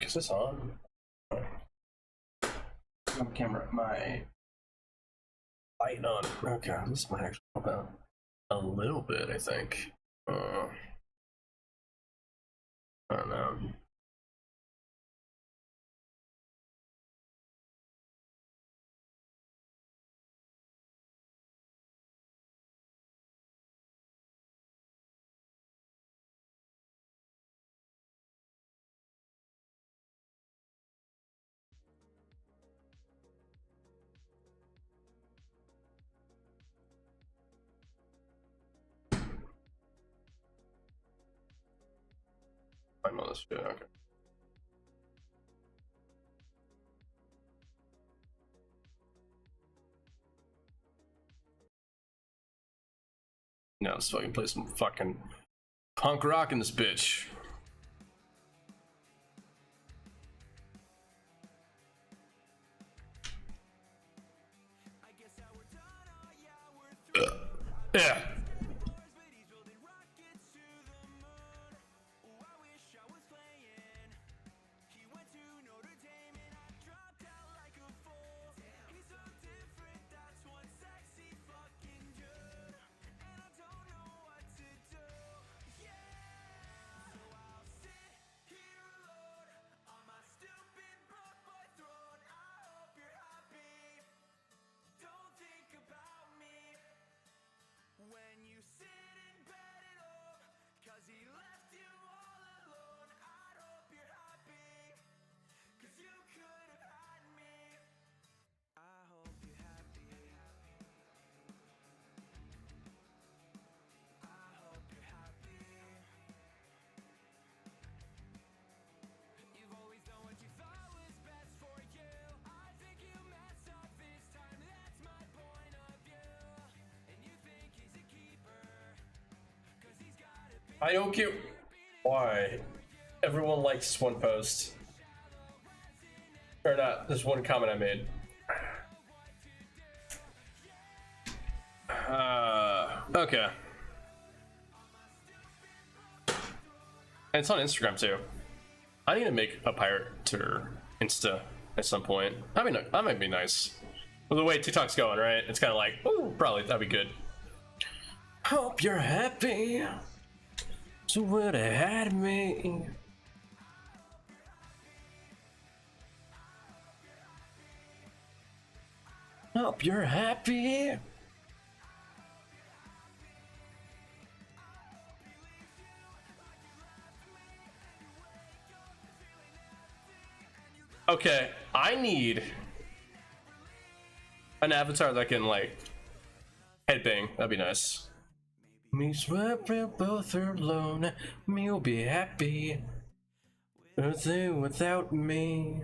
Is this on? My camera, my light on. Okay, this might actually help out a little bit, I think. I don't know. I'm on this shit, okay. Now let's fucking play some fucking punk rock in this bitch. Yeah. I don't care why everyone likes this one post. Or not, this one comment I made. Okay. And it's on Instagram too. I need to make a pirate Twitter Insta at some point. I mean, that might be nice. Well, the way TikTok's going, right? It's kind of like, oh, probably that'd be good. Hope you're happy. So would have had me. Hope you're happy. Okay, I need an avatar that can like headbang. That'd be nice. Me sweat, we're both alone. Me'll be happy. With you, without me.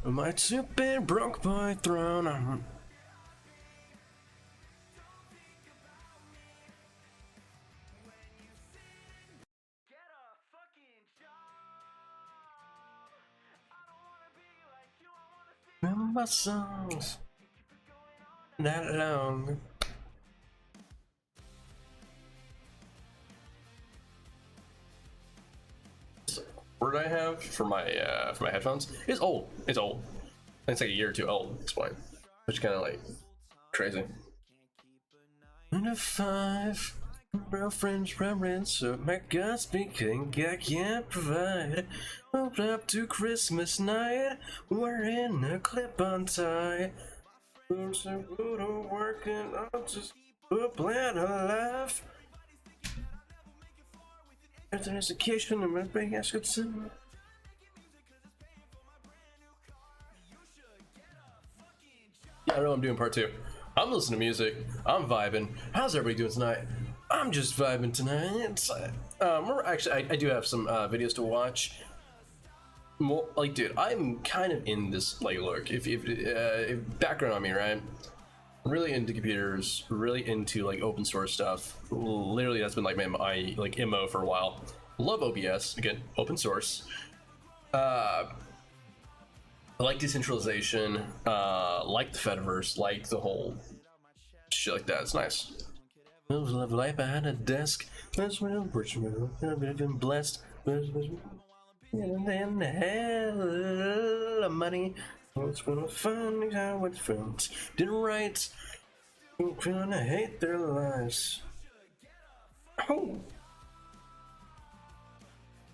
My ship been broke my throne. Remember my songs. Not long. What did I have for my headphones? It's old. It's old. It's like a year or two old. It's fine. Which kind of like crazy. 5 girlfriends running, so my God speaking, I can't provide. Moved up to Christmas night, wearing a clip-on tie. Working, I'll just a plan alive. If there's occasion, I'm gonna bring us good sin. Yeah, I know I'm doing part 2. I'm listening to music. I'm vibing. How's everybody doing tonight? I'm just vibing tonight. Actually, I do have some videos to watch. More, like, dude, I'm kind of in this like look. If background on me, right? Really into computers, really into like open source stuff. Literally, that's been like my like MO for a while. Love OBS, again, open source. I like decentralization, like the Fediverse, like the whole shit like that. It's nice. Love life behind a desk. That's real, I've been blessed. And then hell of money. It's gonna find out what friends did right. I'm gonna hate their lives. Oh.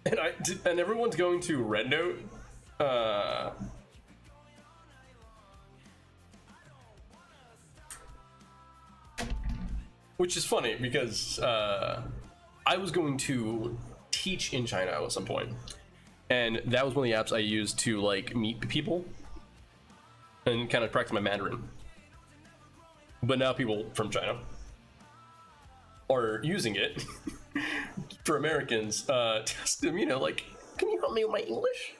And everyone's going to Red Note. Which is funny because I was going to teach in China at some point, and that was one of the apps I used to like meet people and kind of practice my Mandarin. But now people from China are using it for Americans to ask them, like, can you help me with my English?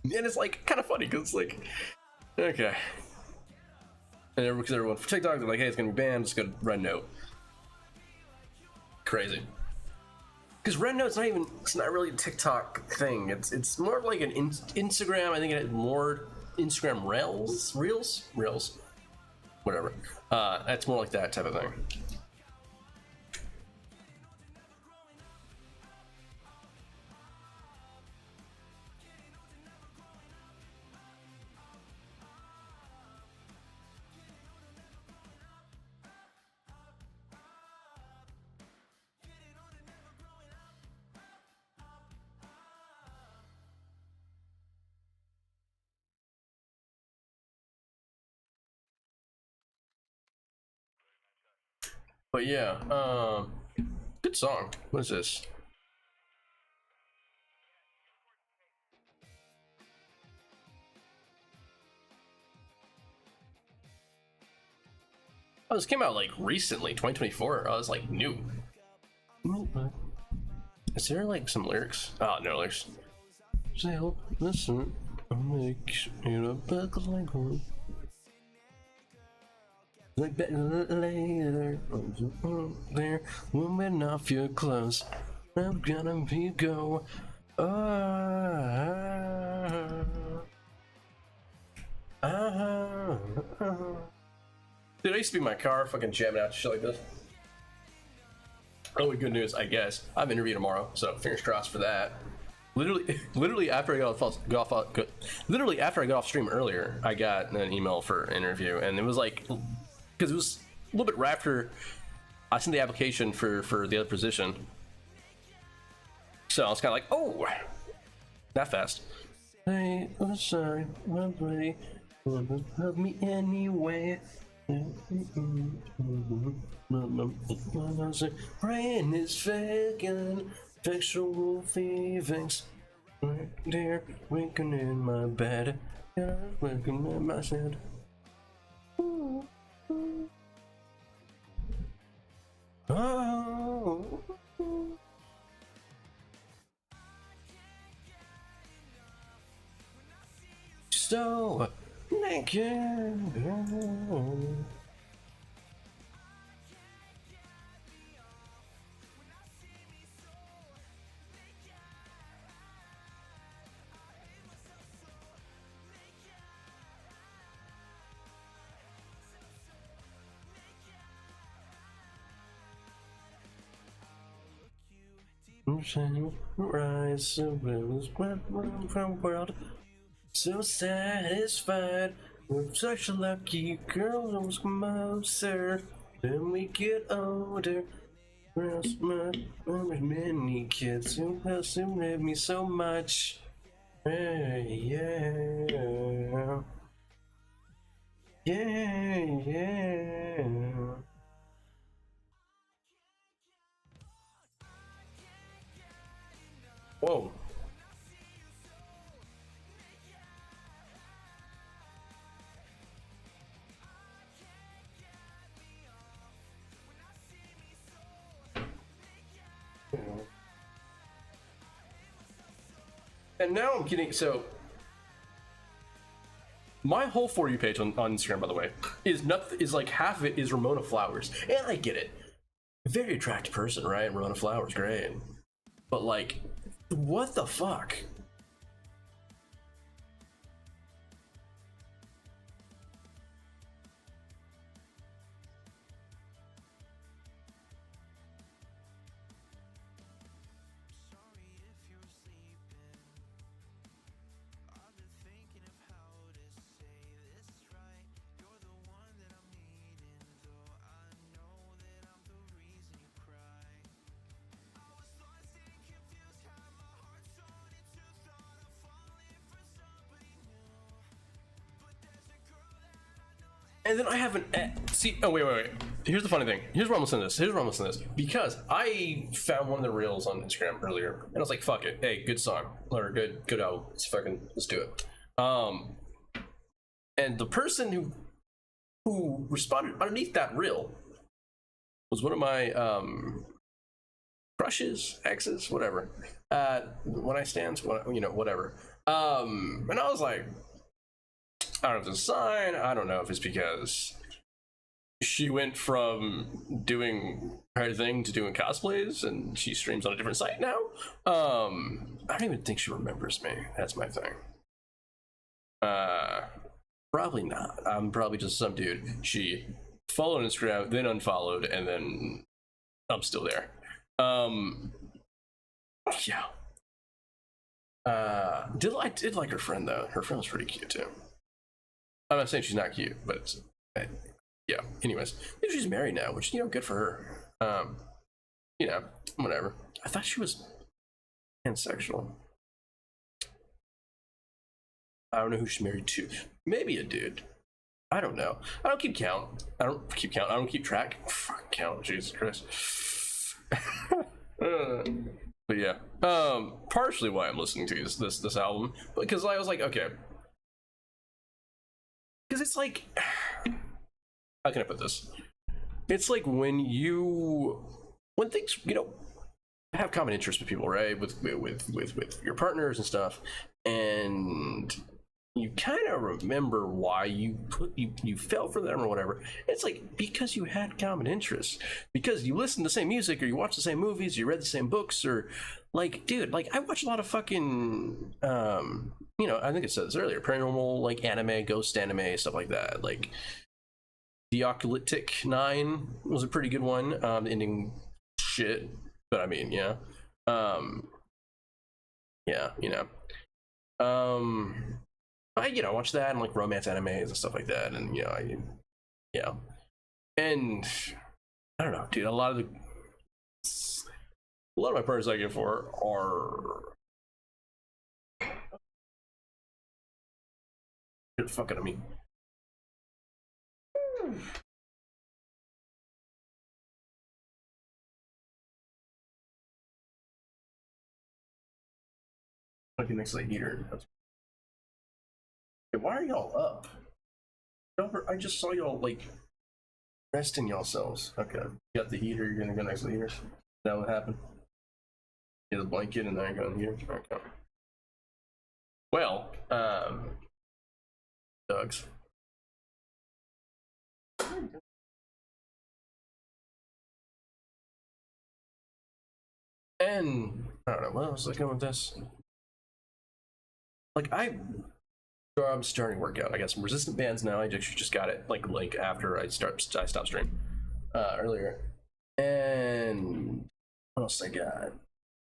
And it's like kind of funny because it's like, okay. And because everyone for TikTok, they're like, hey, it's gonna be banned, just go to Red Note. Crazy. Because Red Note's it's not really a TikTok thing. It's more like an Instagram. I think it has more Instagram Reels, whatever. It's more like that type of thing. But yeah, good song. What is this? Oh, this came out like recently, 2024. I was like new. Is there like some lyrics? Oh, no lyrics. Say, listen, I'll make you a book like her. Like that later, there, woman off your clothes. I'm gonna be go. Dude, I used to be in my car fucking jamming out shit like this. Only good news, I guess. I have an interview tomorrow, so fingers crossed for that. Literally after I got off stream earlier, I got an email for an interview, and it was like, because it was a little bit right after I sent the application for the other position. So I was kind of like, oh, that fast. Hey, I'm sorry, my buddy, help me anyway. Brain is faking sexual feelings. Right there, waking in my bed. Yeah, waking in my bed. Oh. So naked. Rise from world, so satisfied. We're such a lucky girl, almost closer. Then we get older. There's many kids who love me so much. Yeah. Whoa. And now I'm getting my whole For You page on Instagram, by the way, is like half of it is Ramona Flowers, and I get it. Very attractive person, right? Ramona Flowers, great. But like, what the fuck? And then I have an see. Oh wait. Here's the funny thing. Here's where I'm listening to this. Because I found one of the reels on Instagram earlier, and I was like, "Fuck it, hey, good song or good album. Let's do it." And the person who responded underneath that reel was one of my crushes, exes, whatever. When I stands, whatever. And I was like, I don't know if it's a sign. I don't know if it's because she went from doing her thing to doing cosplays and she streams on a different site now. I don't even think she remembers me. That's my thing. Probably not. I'm probably just some dude she followed on Instagram, then unfollowed, and then I'm still there. Yeah. I did like her friend though. Her friend was pretty cute too. I'm not saying she's not cute, but yeah. Anyways, she's married now, which good for her. Whatever. I thought she was pansexual. I don't know who she's married to. Maybe a dude. I don't know. I don't keep count. I don't keep track. Fuck count. Jesus Christ. But yeah. Partially why I'm listening to this album, because I was like, okay. Because it's like, how can I put this? It's like when things have common interests with people, right? With your partners and stuff, and you kind of remember why you fell for them or whatever. It's like because you had common interests, because you listen to the same music, or you watch the same movies, you read the same books, or like, dude, like I watch a lot of fucking I think it said this earlier, paranormal, like anime, ghost anime, stuff like that. Like the Oculitic 9 was a pretty good one. Ending shit, but I mean, yeah. I watch that and like romance animes and stuff like that, and and I don't know, dude. A lot of my partners I get for are get the fuck out of me. Okay, next like heater. Hey, why are y'all up? I just saw y'all like resting yourselves. Okay, you got the heater. You're gonna go next to the heater. Is that what happened? You have the blanket and then I go in here. Okay. Well, dogs. And I don't know what else is going with this. Like I'm starting to work out. I got some resistant bands now. I just got it like after I stopped streaming earlier. And what else I got?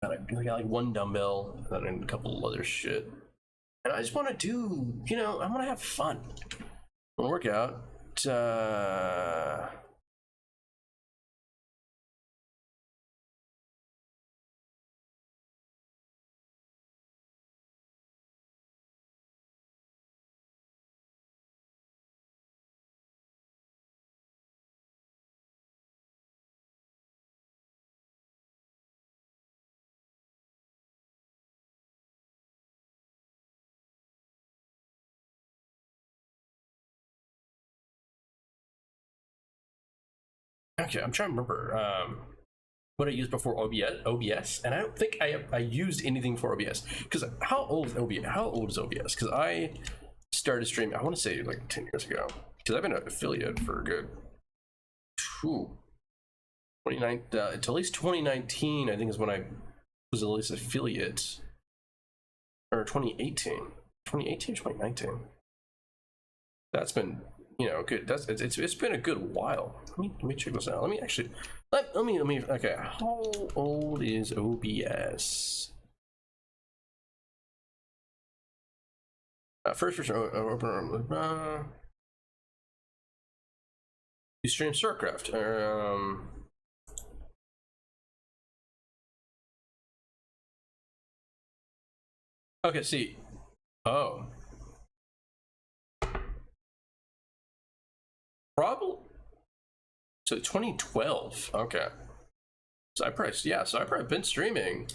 I got like one dumbbell and a couple other shit. And I just want to do, I want to have fun. I want to work out. Okay, I'm trying to remember what I used before OBS, and I don't think I used anything for OBS. Because how old is OBS? Because I started streaming, I want to say like 10 years ago. Because I've been an affiliate for a good 29 at least 2019, I think, is when I was at least affiliate, or 2018, 2019. That's been good. It's been a good while. Let me check this out. Let me. Okay, how old is OBS? First person open. You stream StarCraft. Okay, see. Oh. Probably. So 2012. Okay. So I probably been streaming.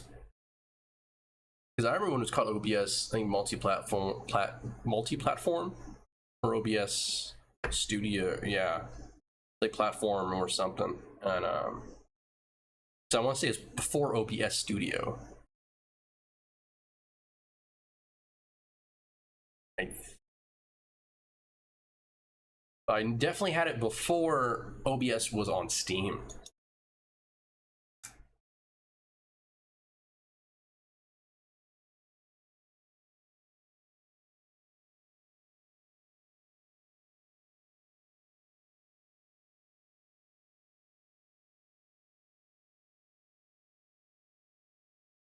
Because I remember when it was called OBS, I think multi-platform, or OBS Studio, yeah, like platform or something. And so I want to say it's before OBS Studio. I definitely had it before OBS was on Steam.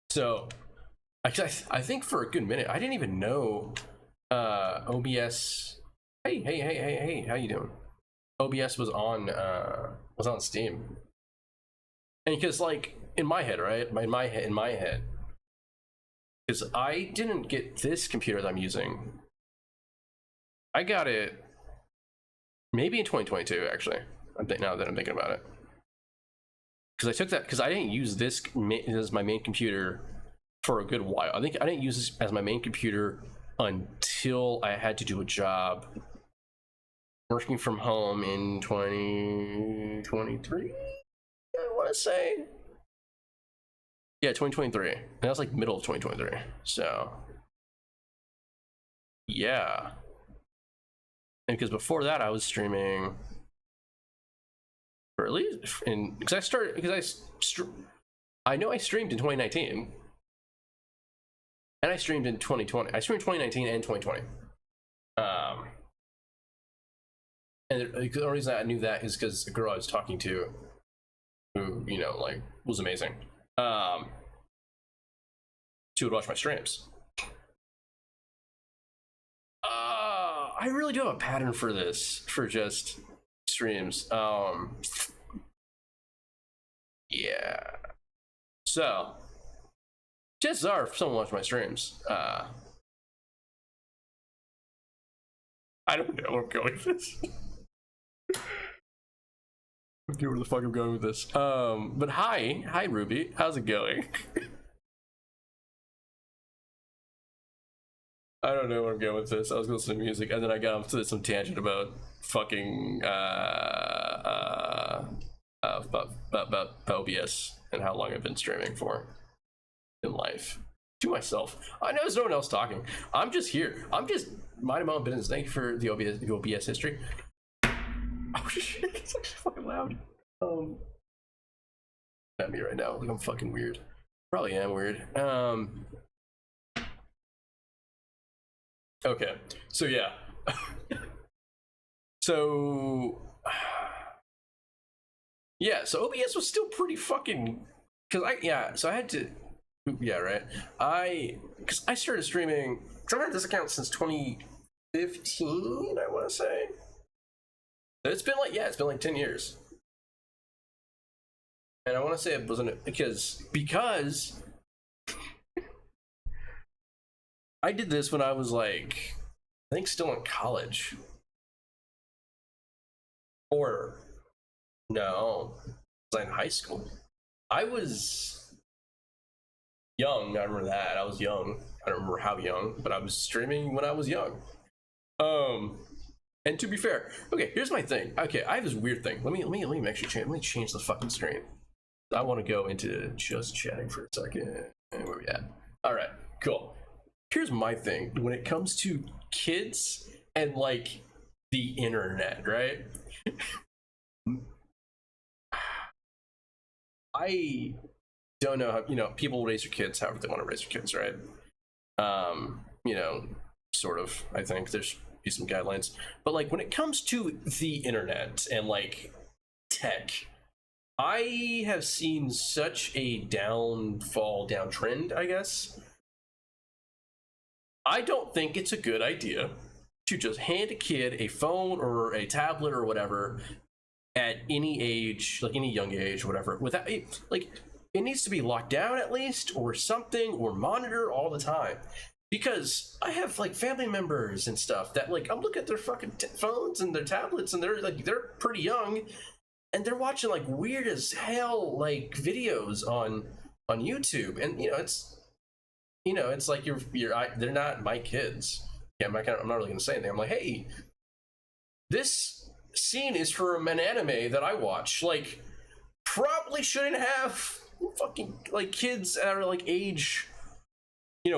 So I think for a good minute I didn't even know OBS. Hey, how you doing? OBS was on Steam. And because like in my head, right? In my head, because I didn't get this computer that I'm using. I got it maybe in 2022 actually. Now that I'm thinking about it. Because I took that because I didn't use this as my main computer for a good while. I think I didn't use this as my main computer until I had to do a job working from home in 2023. I want to say, yeah, 2023. And that was like middle of 2023. So yeah, and because before that I was streaming. Or at least I know I streamed in 2019 and I streamed in 2020. I streamed 2019 and 2020. And the only reason I knew that is because the girl I was talking to, who like was amazing, she would watch my streams. I really do have a pattern for this, for just streams. Yeah. So, chances are, if someone watched my streams, I don't know where I'm going with this. I don't know where the fuck I'm going with this. But hi Ruby, how's it going? I don't know where I'm going with this. I was listening to music, and then I got off to some tangent about fucking about OBS and how long I've been streaming for in life. To myself, I know there's no one else talking. I'm just here. I'm just minding my own business. Thank you for the OBS history. Oh shit! It's actually fucking loud. At me right now. Like I'm fucking weird. Probably am weird. Okay, so yeah. So yeah, so OBS was still pretty fucking, because I had to, yeah, right. Because I started streaming, because I've had this account since 2015, I want to say. It's been like 10 years. And I want to say it wasn't because I did this when I was like, I think still in college. Or, no, I was in high school. I was young, I remember that. I was young. I don't remember how young, but I was streaming when I was young. And to be fair, okay, here's my thing. Okay, I have this weird thing. Let me actually change. Let me change the fucking screen. I want to go into just chatting for a second. Where we at? All right, cool. Here's my thing when it comes to kids and like the internet, right? I don't know how, people raise their kids however they want to raise their kids, right? Sort of, I think there's be some guidelines, but like when it comes to the internet and like tech, I have seen such a downtrend, I guess. I don't think it's a good idea to just hand a kid a phone or a tablet or whatever at any age, like any young age, whatever, without like it needs to be locked down at least or something, or monitor all the time. because I have like family members and stuff that like I'm looking at their fucking phones and their tablets, and they're pretty young, and they're watching like weird as hell like videos on YouTube, and it's like they're not my kids. Yeah, I'm not really gonna say anything. I'm like, hey, this scene is from an anime that I watch. Like, probably shouldn't have fucking like kids that are like age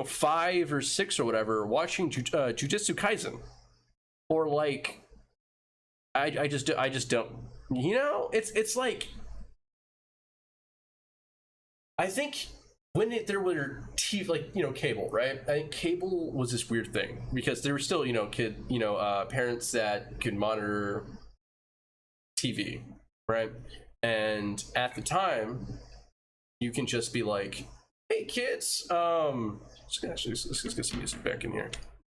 5 or 6 or whatever watching Jujutsu Kaisen, or like I just don't, it's like, I think when there were TV, like cable, right? I think cable was this weird thing because there were still parents that could monitor TV, right? And at the time, you can just be like, hey kids, let's just get some music back in here.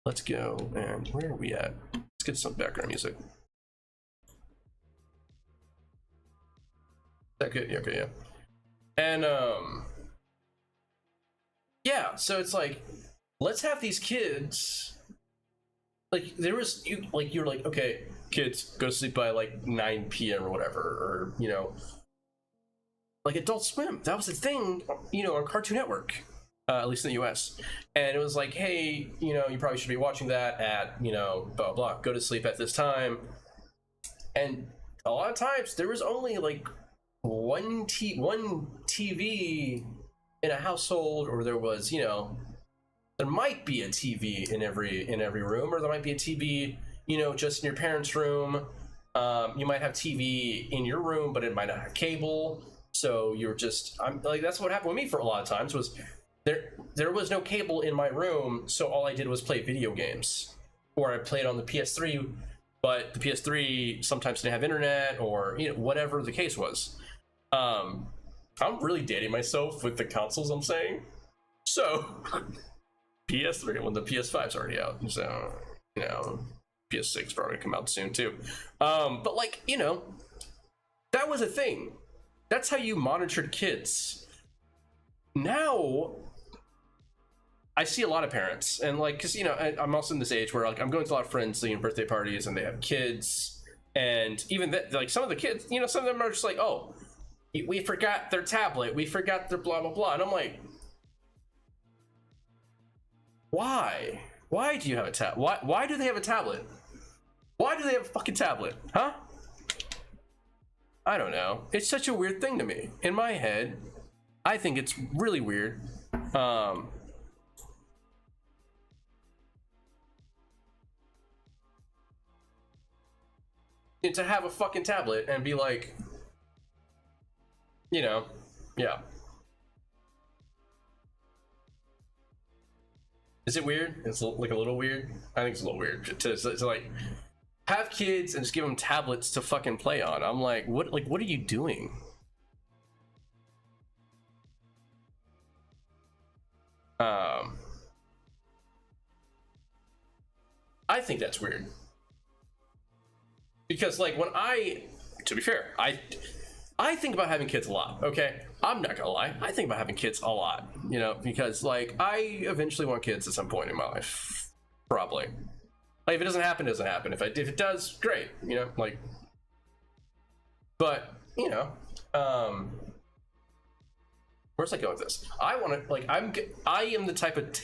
Let's go, and where are we at? Let's get some background music. Is that good? Yeah, okay, yeah. And yeah, so it's like, let's have these kids, like you're like, okay, kids, go to sleep by like 9 p.m. or whatever, or like Adult Swim. That was the thing, on Cartoon Network, at least in the US. And it was like, hey, you probably should be watching that at, blah, blah, blah. Go to sleep at this time. And a lot of times there was only like one TV in a household, or there was, there might be a TV in every room, or there might be a TV, just in your parents' room. You might have TV in your room, but it might not have cable. So I'm like, that's what happened with me for a lot of times. Was there was no cable in my room, so all I did was play video games, or I played on the PS3, but the PS3 sometimes didn't have internet, or whatever the case was. I'm really dating myself with the consoles I'm saying. So PS3, when the PS5's already out, so PS6 probably come out soon too. But like, that was a thing. That's how you monitored kids. Now I see a lot of parents, and like, because I'm also in this age where like I'm going to a lot of friends' birthday parties, and they have kids, and even that, like, some of the kids, some of them are just like, oh, we forgot their tablet, we forgot their blah blah blah, and I'm like, why do you have a tab? Why do they have a tablet? Why do they have a fucking tablet? Huh? I don't know. It's such a weird thing to me. In my head, I think it's really weird. And to have a fucking tablet and be like, yeah. Is it weird? It's like a little weird. I think it's a little weird to like have kids and just give them tablets to fucking play on. I'm like, what are you doing? I think that's weird. Because like to be fair, I think about having kids a lot, okay? I'm not gonna lie, I think about having kids a lot, because like I eventually want kids at some point in my life, probably. Like, if it doesn't happen, it doesn't happen. If it does, great, like. But where's I going with this? I want to, like, I am the type of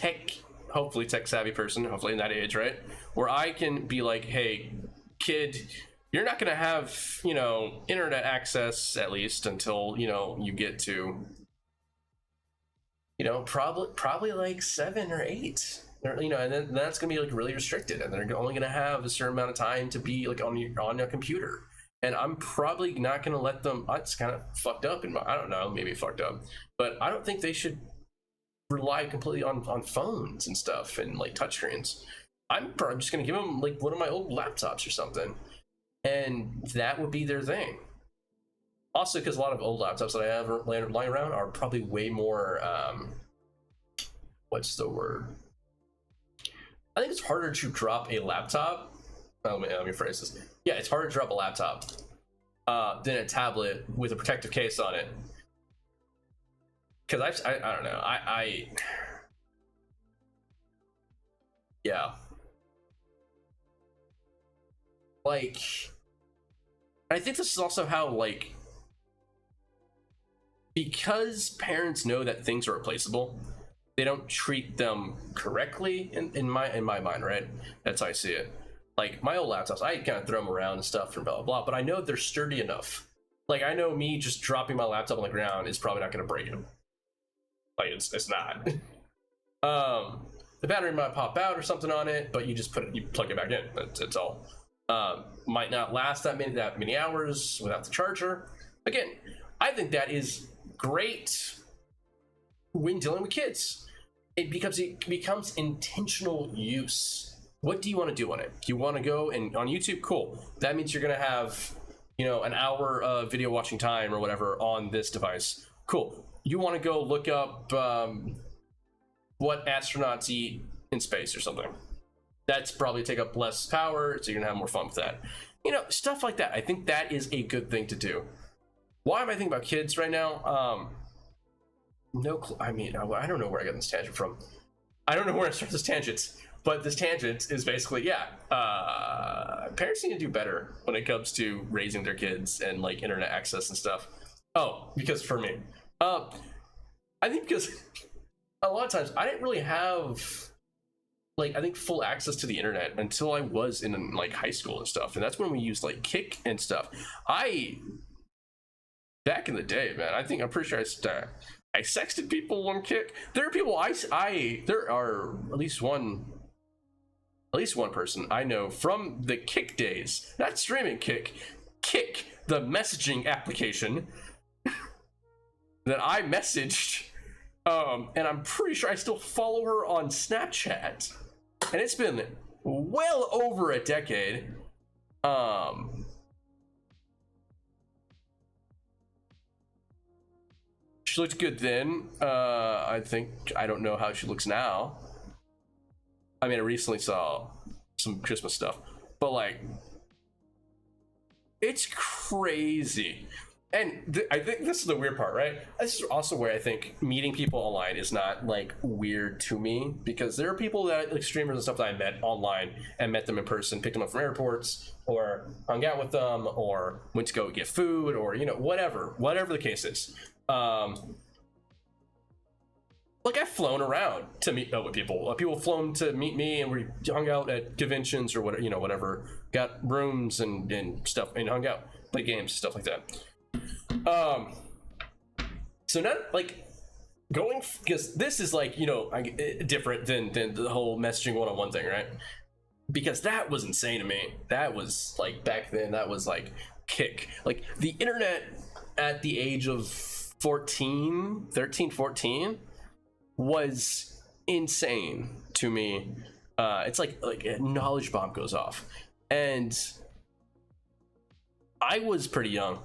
hopefully tech savvy person, hopefully in that age, right, where I can be like, hey, kid, you're not going to have, internet access, at least until, you get to, probably like 7 or 8, and then that's going to be like really restricted, and they're only going to have a certain amount of time to be like on your computer. And I'm probably not going to let them, it's kind of fucked up, I don't know, maybe fucked up, but I don't think they should rely completely on phones and stuff and like touchscreens. I'm probably just going to give them like one of my old laptops or something, and that would be their thing. Also, because a lot of old laptops that I have lying around are probably way more, what's the word? I think it's harder to drop a laptop. Let me phrase this. Yeah, it's harder to drop a laptop than a tablet with a protective case on it. Because I don't know. Yeah. Like, I think this is also how, like, because parents know that things are replaceable, they don't treat them correctly in my mind, right? That's how I see it. Like my old laptops, I kind of throw them around and stuff and blah blah blah, but I know they're sturdy enough. Like I know me just dropping my laptop on the ground is probably not going to break them. Like it's not. The battery might pop out or something on it, but you just you plug it back in. That's all. Might not last that many hours without the charger. Again, I think that is great when dealing with kids. It becomes intentional use. What do you want to do on it? You want to go and on YouTube? Cool. That means you're gonna have, an hour of video watching time or whatever on this device. Cool. You want to go look up what astronauts eat in space or something. That's probably take up less power, so you're gonna have more fun with that. Stuff like that. I think that is a good thing to do. Why am I thinking about kids right now? I don't know where I got this tangent from. I don't know where I start this tangent, but this tangent is basically, parents need to do better when it comes to raising their kids and like internet access and stuff. Oh, because for me, I think because a lot of times I didn't really have full access to the internet until I was in like high school and stuff, and that's when we used like Kik and stuff. Back in the day, man, I'm pretty sure I sexted people on Kik. There are people there are at least one person I know from the Kik days, not streaming Kik, the messaging application that I messaged, and I'm pretty sure I still follow her on Snapchat, and it's been well over a decade. She looked good then. I don't know how she looks now. I mean, I recently saw some Christmas stuff, but like, it's crazy. And I think this is the weird part, right? This is also where I think meeting people online is not like weird to me, because there are people that like streamers and stuff that I met online and met them in person, picked them up from airports, or hung out with them, or went to go get food, or whatever the case is. Like I've flown around to meet up with people. People have flown to meet me, and we hung out at conventions or whatever. Got rooms and stuff, and hung out, played games, stuff like that. So not like going, because this is like different than the whole messaging one-on-one thing, right? Because that was insane to me. That was like back then. That was like Kik. Like the internet at the age of 13, 14 was insane to me. It's like a knowledge bomb goes off, and I was pretty young,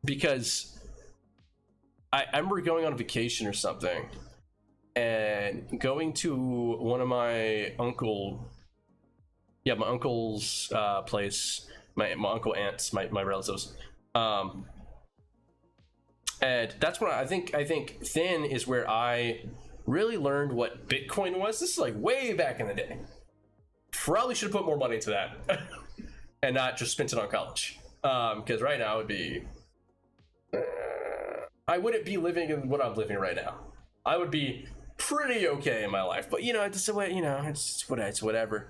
because I remember going on vacation or something and going to one of my uncle's place, my uncle, aunts, my relatives, and that's when I think then is where I really learned what Bitcoin was. This is like way back in the day. Probably should have put more money into that and not just spent it on college, because right now it would be I wouldn't be living in what I'm living right now. I would be pretty okay in my life, but it's whatever.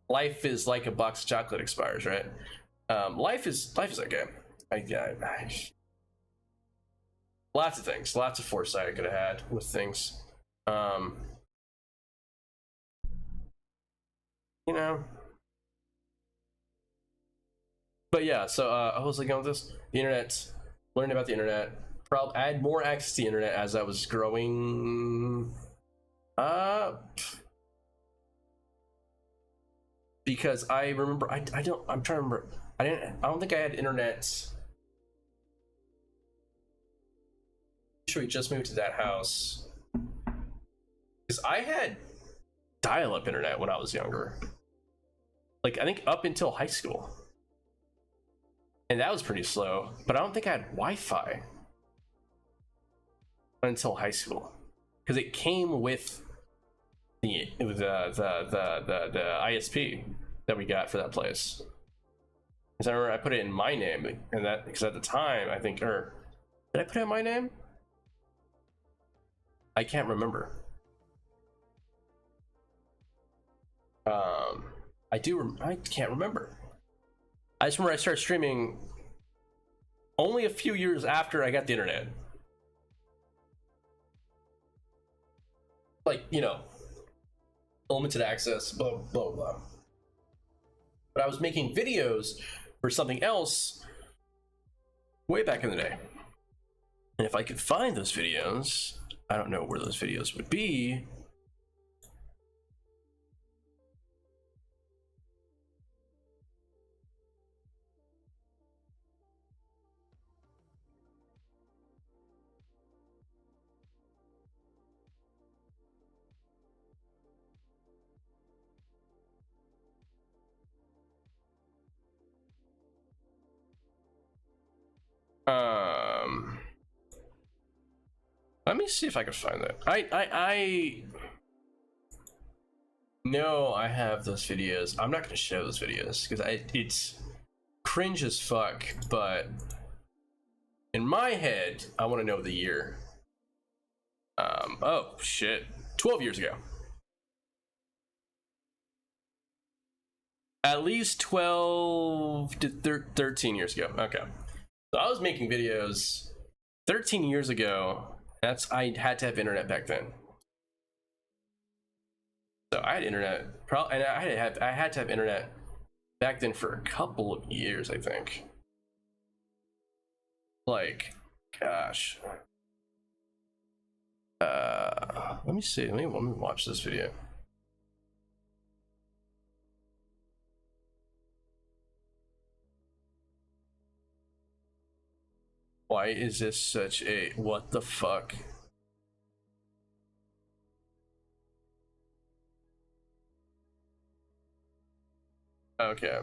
Life is like a box of chocolate expires, right? Life is okay. Lots of things, lots of foresight I could have had with things. But yeah, so I was like, going with this, the internet, learning about the internet. Probably I had more access to the internet as I was growing up, because I remember I'm trying to remember. I don't think I had internet. Sure, we just moved to that house, because I had dial-up internet when I was younger. Like I think up until high school. And that was pretty slow, but I don't think I had Wi-Fi until high school, because it came with it was the ISP that we got for that place. Because I remember I put it in my name, and that because at the time I think, or did I put it in my name? I can't remember. I can't remember. I just remember I started streaming only a few years after I got the internet. Like, you know, limited access, blah, blah, blah. But I was making videos for something else way back in the day. And if I could find those videos, I don't know where those videos would be. Let me see if I can find that. I know I have those videos. I'm not gonna show those videos because it's cringe as fuck, but in my head, I want to know the year. Oh shit, 12 years ago. At least 12 to 13 years ago. Okay. So I was making videos 13 years ago. I had to have internet back then. So I had internet, and I had to have internet back then for a couple of years, I think. Like, gosh. Let me see. Let me watch this video. Why is this such a what the fuck? Okay.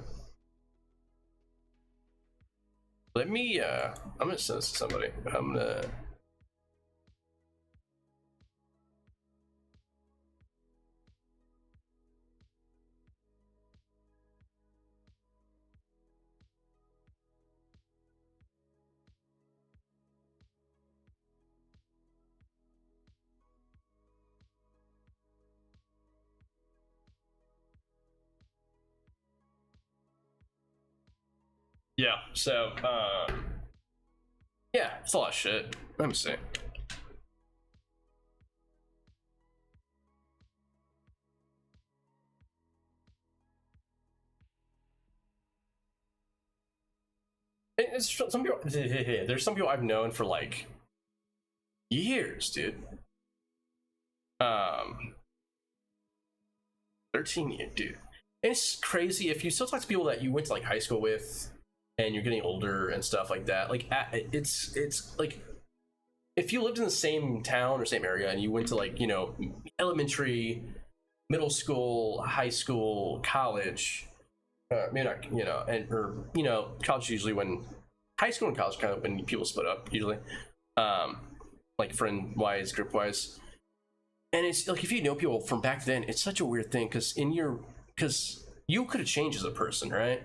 Let me I'm gonna send this to somebody. I'm gonna yeah, so yeah, it's a lot of shit. Let me see. It's some people. There's some people I've known for like years, dude. 13 years, dude. And it's crazy if you still talk to people that you went to like high school with, and you're getting older and stuff like that. Like, it's like if you lived in the same town or same area, and you went to like, you know, elementary, middle school, high school, college. Maybe not, you know, and or you know, college usually when high school and college kind of when people split up usually, like friend wise, group wise, and it's like if you know people from back then, it's such a weird thing because because you could have changed as a person, right?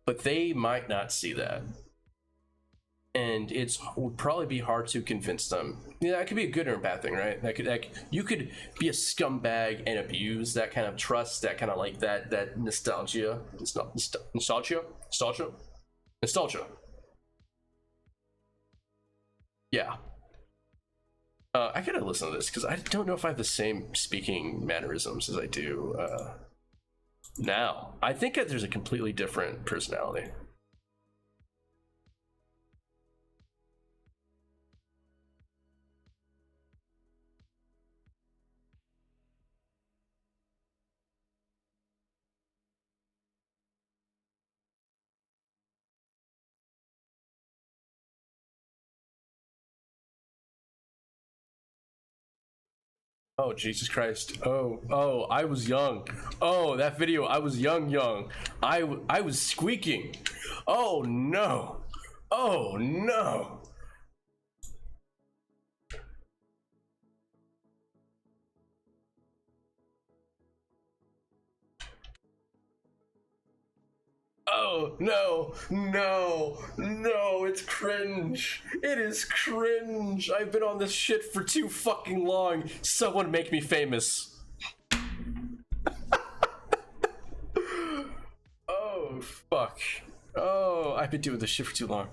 But they might not see that, and would probably be hard to convince them. Yeah, that could be a good or a bad thing, right? That could like you could be a scumbag and abuse that kind of trust, that kind of like that nostalgia. It's not nostalgia. Yeah. I gotta listen to this because I don't know if I have the same speaking mannerisms as I do now. I think that there's a completely different personality. Oh, Jesus Christ. Oh, I was young. Oh, that video, I was young. I was squeaking. Oh, no. Oh, no. Oh, no, no, no, it's cringe. It is cringe. I've been on this shit for too fucking long. Someone make me famous. Oh, fuck. Oh, I've been doing this shit for too long.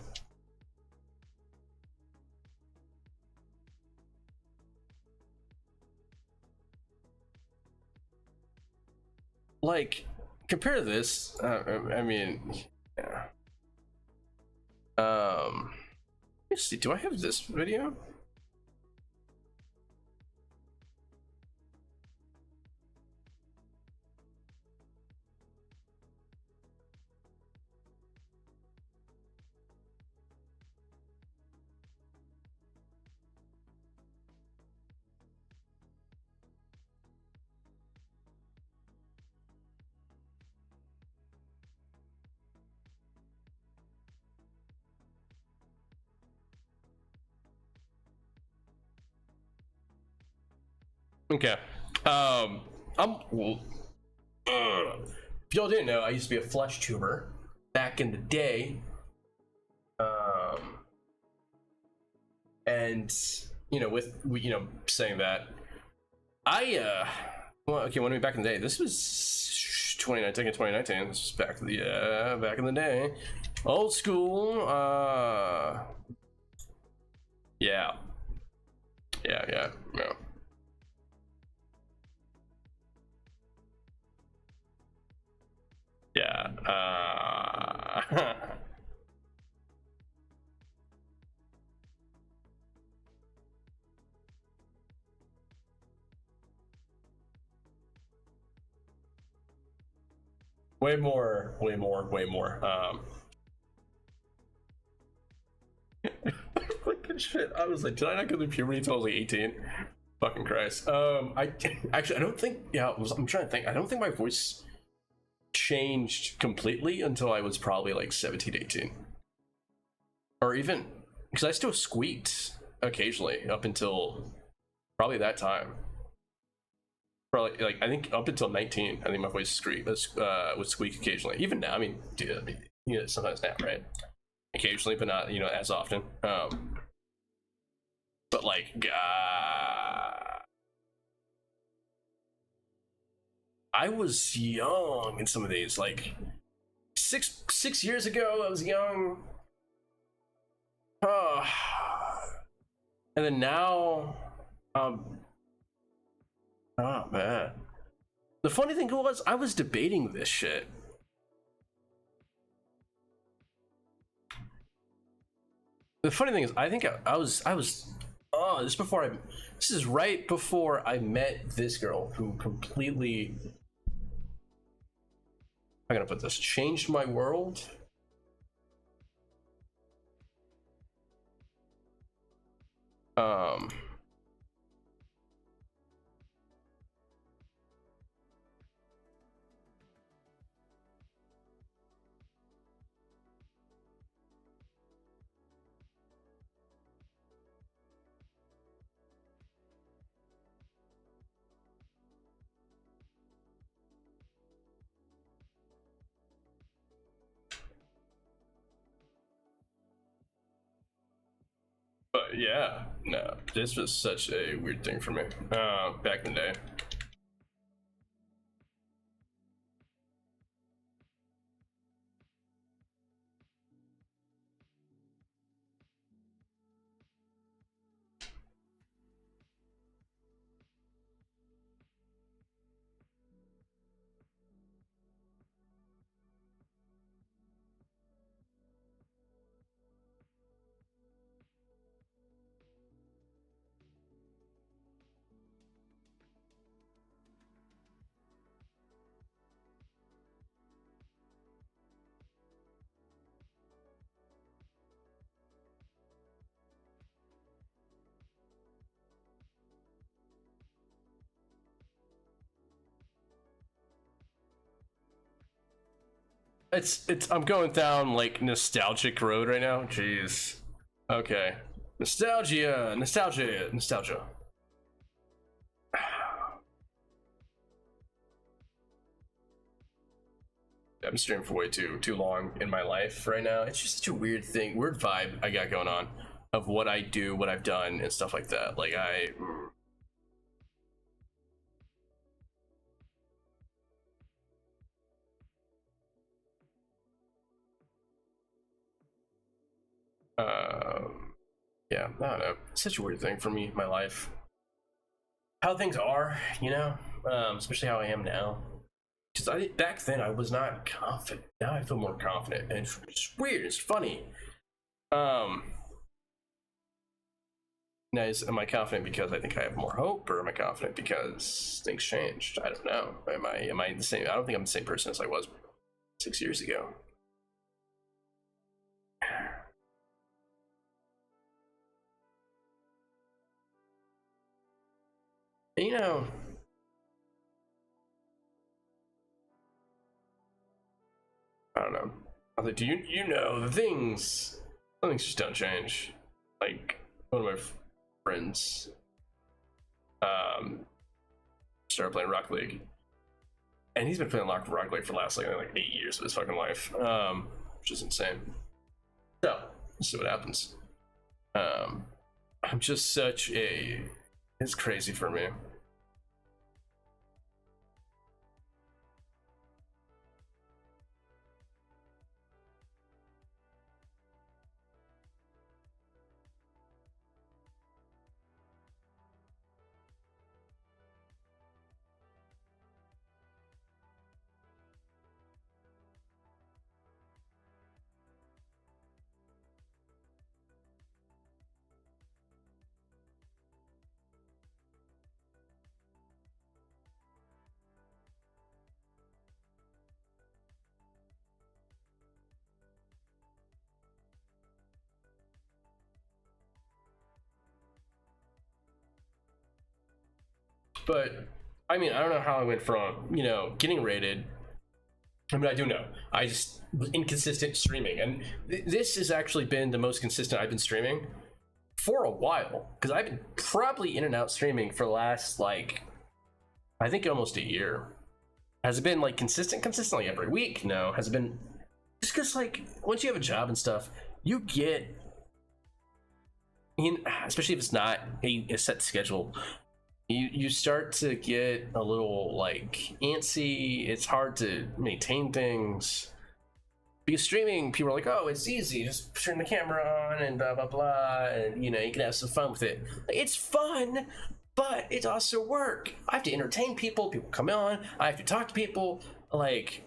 Like, compare this. I mean, yeah. Let's see. Do I have this video? Okay. I'm. If y'all didn't know, I used to be a flesh tuber back in the day. And with saying that, well, okay, when we back in the day, this was 2019. This was back back in the day, old school. Yeah. Way more. Fucking shit. I was like, did I not go through puberty until I was like 18? Fucking Christ. I don't think. Yeah, I'm trying to think. I don't think my voice changed completely until I was probably like 17, 18, or even because I still squeaked occasionally up until probably that time. Probably like I think up until 19, I think my voice would squeak occasionally. Even now, I mean, dude, sometimes now, right? Occasionally, but not as often. But like, I was young in some of these. Like 6 years ago, I was young. And then now, oh man. The funny thing was, I was debating this shit. The funny thing is, I think I was. Oh, this is right before I met this girl who completely. I'm gonna put this. Changed my world. But yeah, no, this was such a weird thing for me back in the day. It's I'm going down like nostalgic road right now. Jeez. Okay. Nostalgia. I've been streaming for way too long in my life right now. It's just such a weird thing, weird vibe I got going on of what I do, what I've done, and stuff like that. Like yeah, I don't know. It's such a weird thing for me, my life. How things are, you know, especially how I am now. Because back then I was not confident. Now I feel more confident, and it's weird. It's funny. Now, am I confident because I think I have more hope, or am I confident because things changed? I don't know. Am I the same? I don't think I'm the same person as I was 6 years ago. And, you know, I don't know. I was like, do you know the things? Some things just don't change. Like one of my friends started playing Rocket League, and he's been playing Rocket League for the last like 8 years of his fucking life, which is insane. So let's see what happens. I'm just such a. It's crazy for me. But I mean, I don't know how I went from, you know, getting rated. I mean, I do know. I just was inconsistent streaming. And this has actually been the most consistent I've been streaming for a while. Because I've been probably in and out streaming for the last, like, I think almost a year. Has it been, like, consistently every week? No. Has it been... Just because, like, once you have a job and stuff, you get... especially if it's not a set schedule, you start to get a little like antsy. It's hard to maintain things because streaming, people are like, oh, it's easy, just turn the camera on and blah blah blah, and you know, you can have some fun with it. It's fun, but it's also work. I have to entertain people come on, I have to talk to people, like,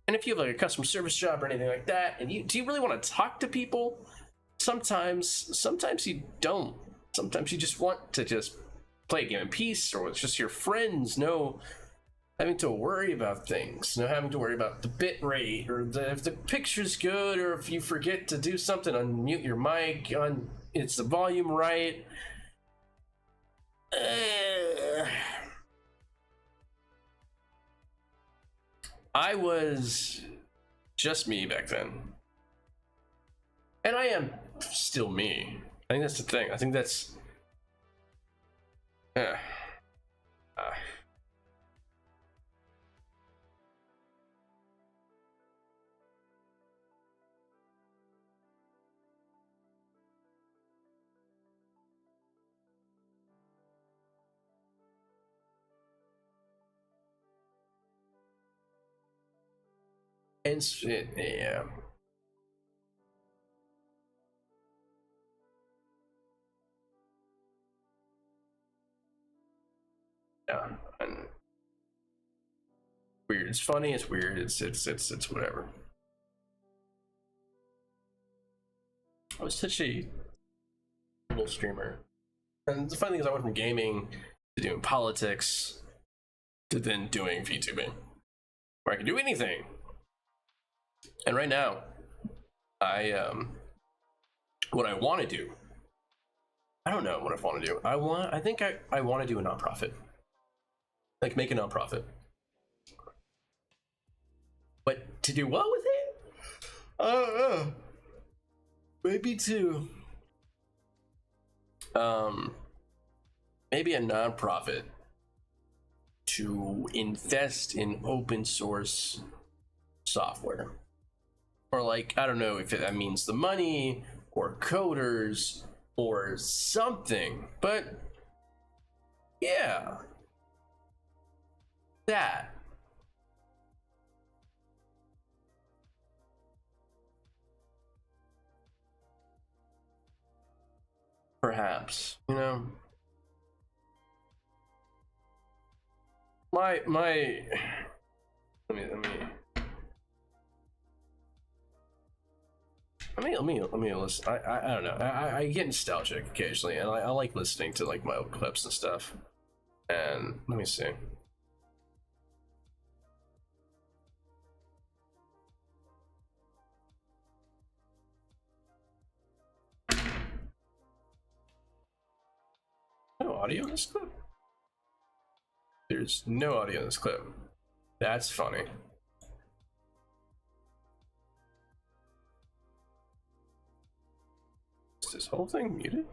and if you have like a customer service job or anything like that, and do you really want to talk to people? Sometimes you don't. Sometimes you just want to just play a game in peace, or it's just your friends. No having to worry about things, no having to worry about the bit rate, or if the picture's good, or if you forget to do something, unmute your mic, it's the volume right. I was just me back then, and I am still me. I think that's the thing. I think that's yeah. Yeah, and weird. It's funny. It's weird. It's whatever. I was such a little streamer, and the funny thing is, I went from gaming to doing politics to then doing VTubing, where I can do anything. And right now, what I want to do. I don't know what I want to do. I think I want to do a nonprofit. Like, make a nonprofit. But to do what with it? I don't know. Maybe maybe a nonprofit to invest in open source software, or like I don't know if that means the money or coders or something, but yeah, that. Perhaps, you know, my let me listen. I don't know. I get nostalgic occasionally, and I like listening to like my old clips and stuff. And let me see. No audio in this clip? There's no audio in this clip. That's funny. Is this whole thing muted?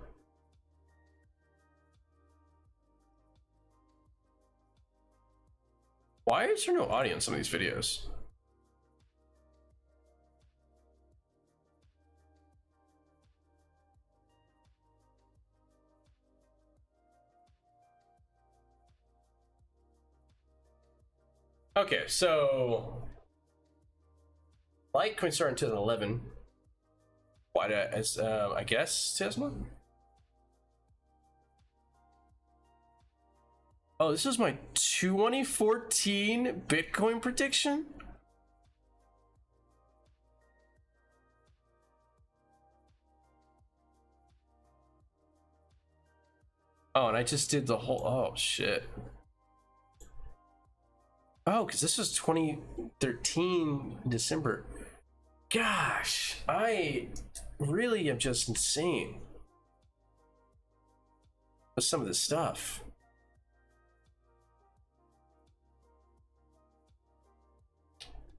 Why is there no audio in some of these videos? Okay, so like when we started in 2011, why did I guess 2011? Oh, this is my 2014 Bitcoin prediction? Oh, and I just did the whole, oh shit. Oh, because this was 2013 December. Gosh, I really am just insane with some of this stuff.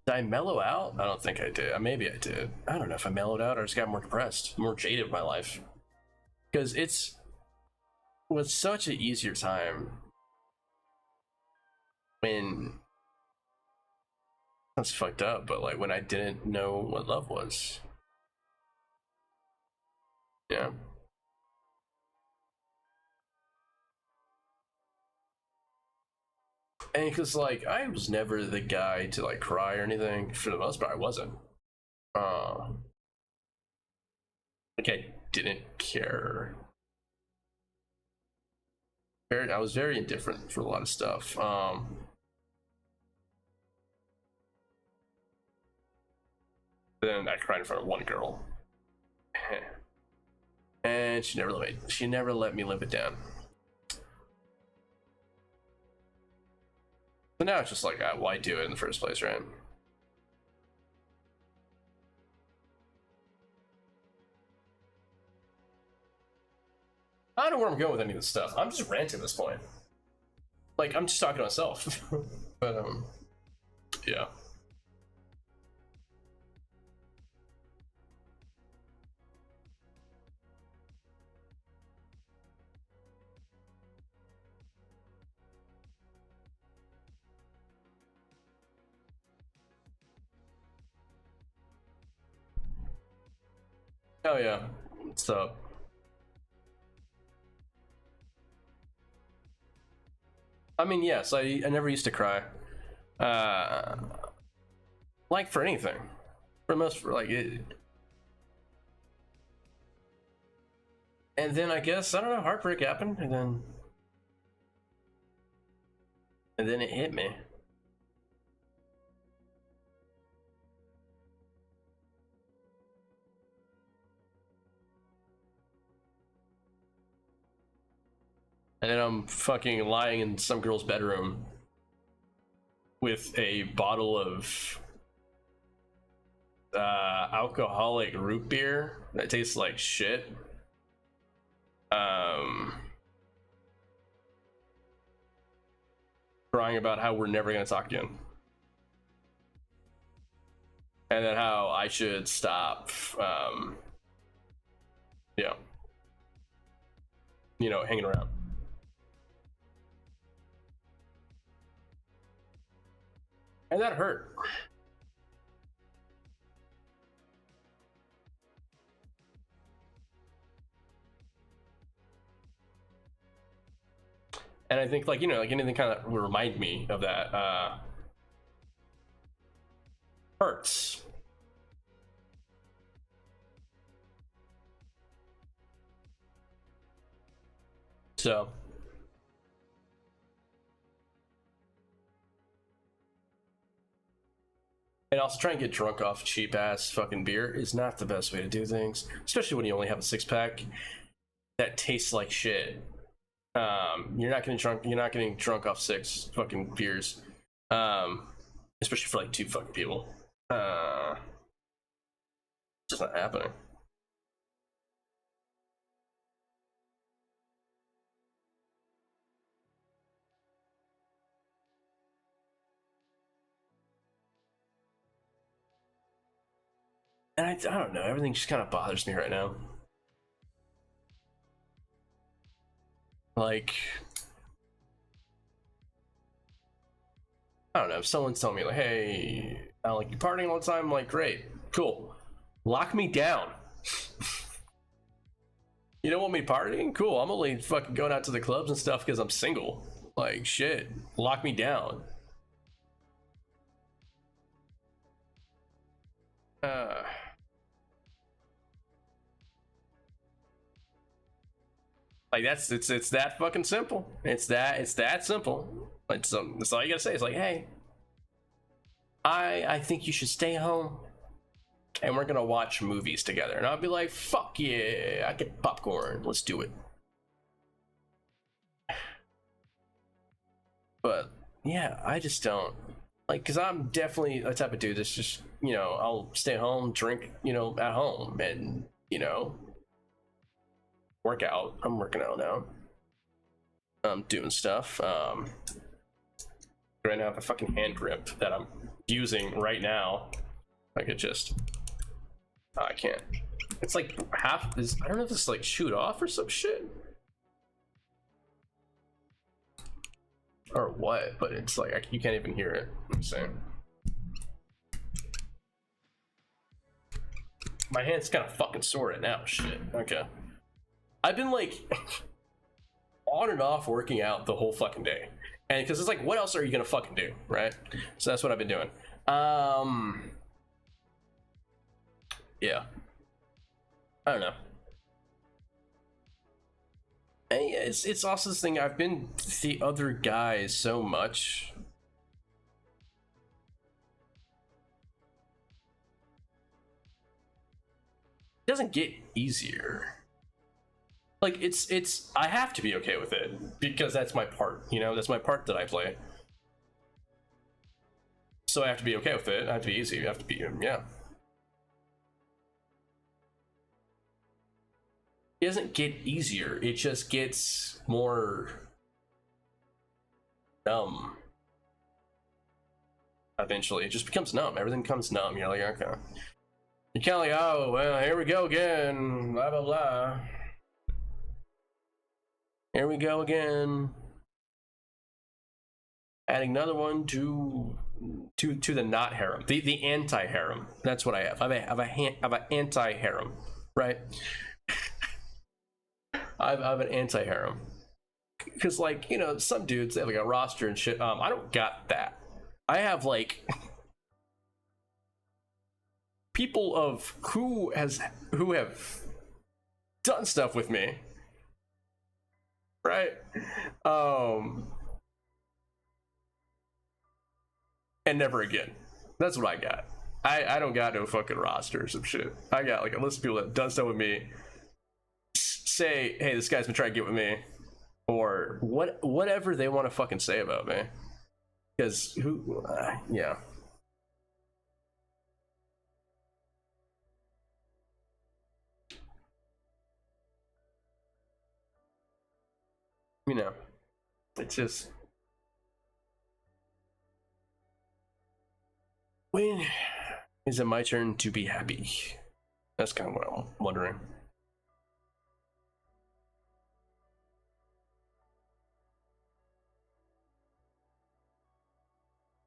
Did I mellow out? I don't think I did. Maybe I did. I don't know if I mellowed out or just got more depressed, more jaded in my life. Because it was such an easier time when that's fucked up, but like when I didn't know what love was. Yeah. And because like I was never the guy to like cry or anything. For the most part, I wasn't. Like I didn't care. I was very indifferent for a lot of stuff. Then I cried in front of one girl, and she never let me live it down. So now it's just like, why do it in the first place, right? I don't know where I'm going with any of this stuff. I'm just ranting at this point. Like, I'm just talking to myself. But, yeah. Oh, yeah. What's up? I mean, yes, I never used to cry. Uh, like for anything. For most, for like it. And then I guess, I don't know, heartbreak happened, and then it hit me. And then I'm fucking lying in some girl's bedroom with a bottle of alcoholic root beer that tastes like shit. Crying about how we're never gonna talk again. And then how I should stop, yeah, hanging around. And that hurt. And I think, like, you know, like anything kind of would remind me of that hurts. So and also trying to get drunk off cheap ass fucking beer is not the best way to do things, especially when you only have a 6-pack that tastes like shit. You're not getting drunk off 6 fucking beers. Especially for like 2 fucking people. It's just not happening. And I don't know, everything just kind of bothers me right now. Like, I don't know, if someone's telling me like, hey, I don't like you partying all the time, I'm like, great, cool. Lock me down. You don't want me partying? Cool, I'm only fucking going out to the clubs and stuff because I'm single. Like, shit, lock me down. Like it's that fucking simple. It's that simple. That's all you gotta say. It's like, hey, I think you should stay home, and we're gonna watch movies together. And I'll be like, fuck yeah, I get popcorn. Let's do it. But yeah, I just don't like, because I'm definitely the type of dude that's just, you know, I'll stay home, drink, you know, at home, and, you know, work out. I'm working out now. I'm doing stuff. Right now I have a fucking hand grip that I'm using right now. I could just, I can't. It's like half this. I don't know if this is like shoot off or some shit or what, but it's like you can't even hear it. I'm saying my hand's kind of fucking sore right now. Shit. Okay. I've been like on and off working out the whole fucking day, and because it's like, what else are you gonna fucking do, right? So that's what I've been doing. Yeah, I don't know. And yeah, it's also this thing. I've been the other guys so much. It doesn't get easier. Like it's I have to be okay with it because that's my part, you know, that's my part that I play. So I have to be okay with it. I have to be easy. I have to be, yeah. It doesn't get easier. It just gets more numb. Eventually, it just becomes numb. Everything becomes numb. You're like, okay. You're kind of like, oh well, here we go again. Blah blah blah. Here we go again. Adding another one to the not harem, the anti harem. That's what I have. I have an anti harem, right? I have an anti harem because, like, you know, some dudes they have like a roster and shit. I don't got that. I have like people of who have done stuff with me, right? And never again. That's what I got. I don't got no fucking roster or some shit. I got like a list of people that have done stuff with me. Say, hey, this guy's been trying to get with me, or whatever they want to fucking say about me. Because who, yeah. You know, it's just. When is it my turn to be happy? That's kind of what I'm wondering.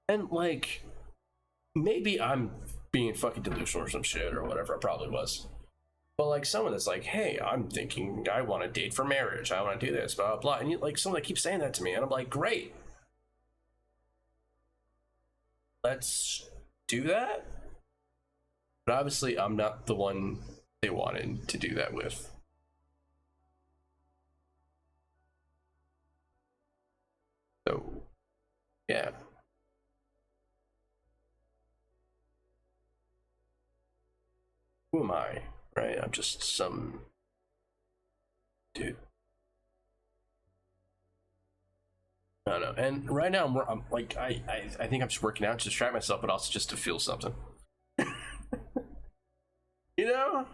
And like, maybe I'm being fucking delusional or some shit or whatever. I probably was. But like someone that's like, hey, I'm thinking I want to date for marriage. I want to do this, blah blah blah. And you, like someone that keeps saying that to me, and I'm like, great, let's do that. But obviously, I'm not the one they wanted to do that with. So, yeah. Who am I? Right? I'm just some dude. I don't know. And right now, I'm like, I think I'm just working out to distract myself, but also just to feel something. You know?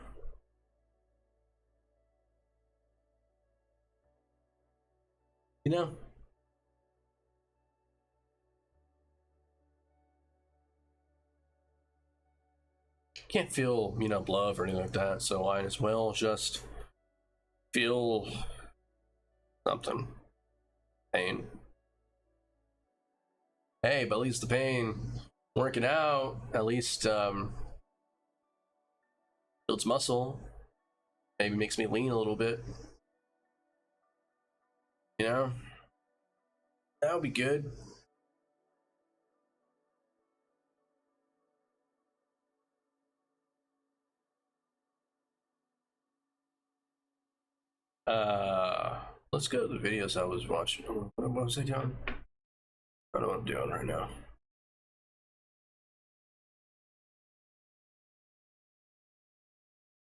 You know? Can't feel, love or anything like that, so I as well just feel something. Pain. Hey, but at least the pain working out, at least builds muscle, maybe makes me lean a little bit. You know? That would be good. Uh, let's go to the videos I was watching. What was I doing? I don't know what I'm doing right now.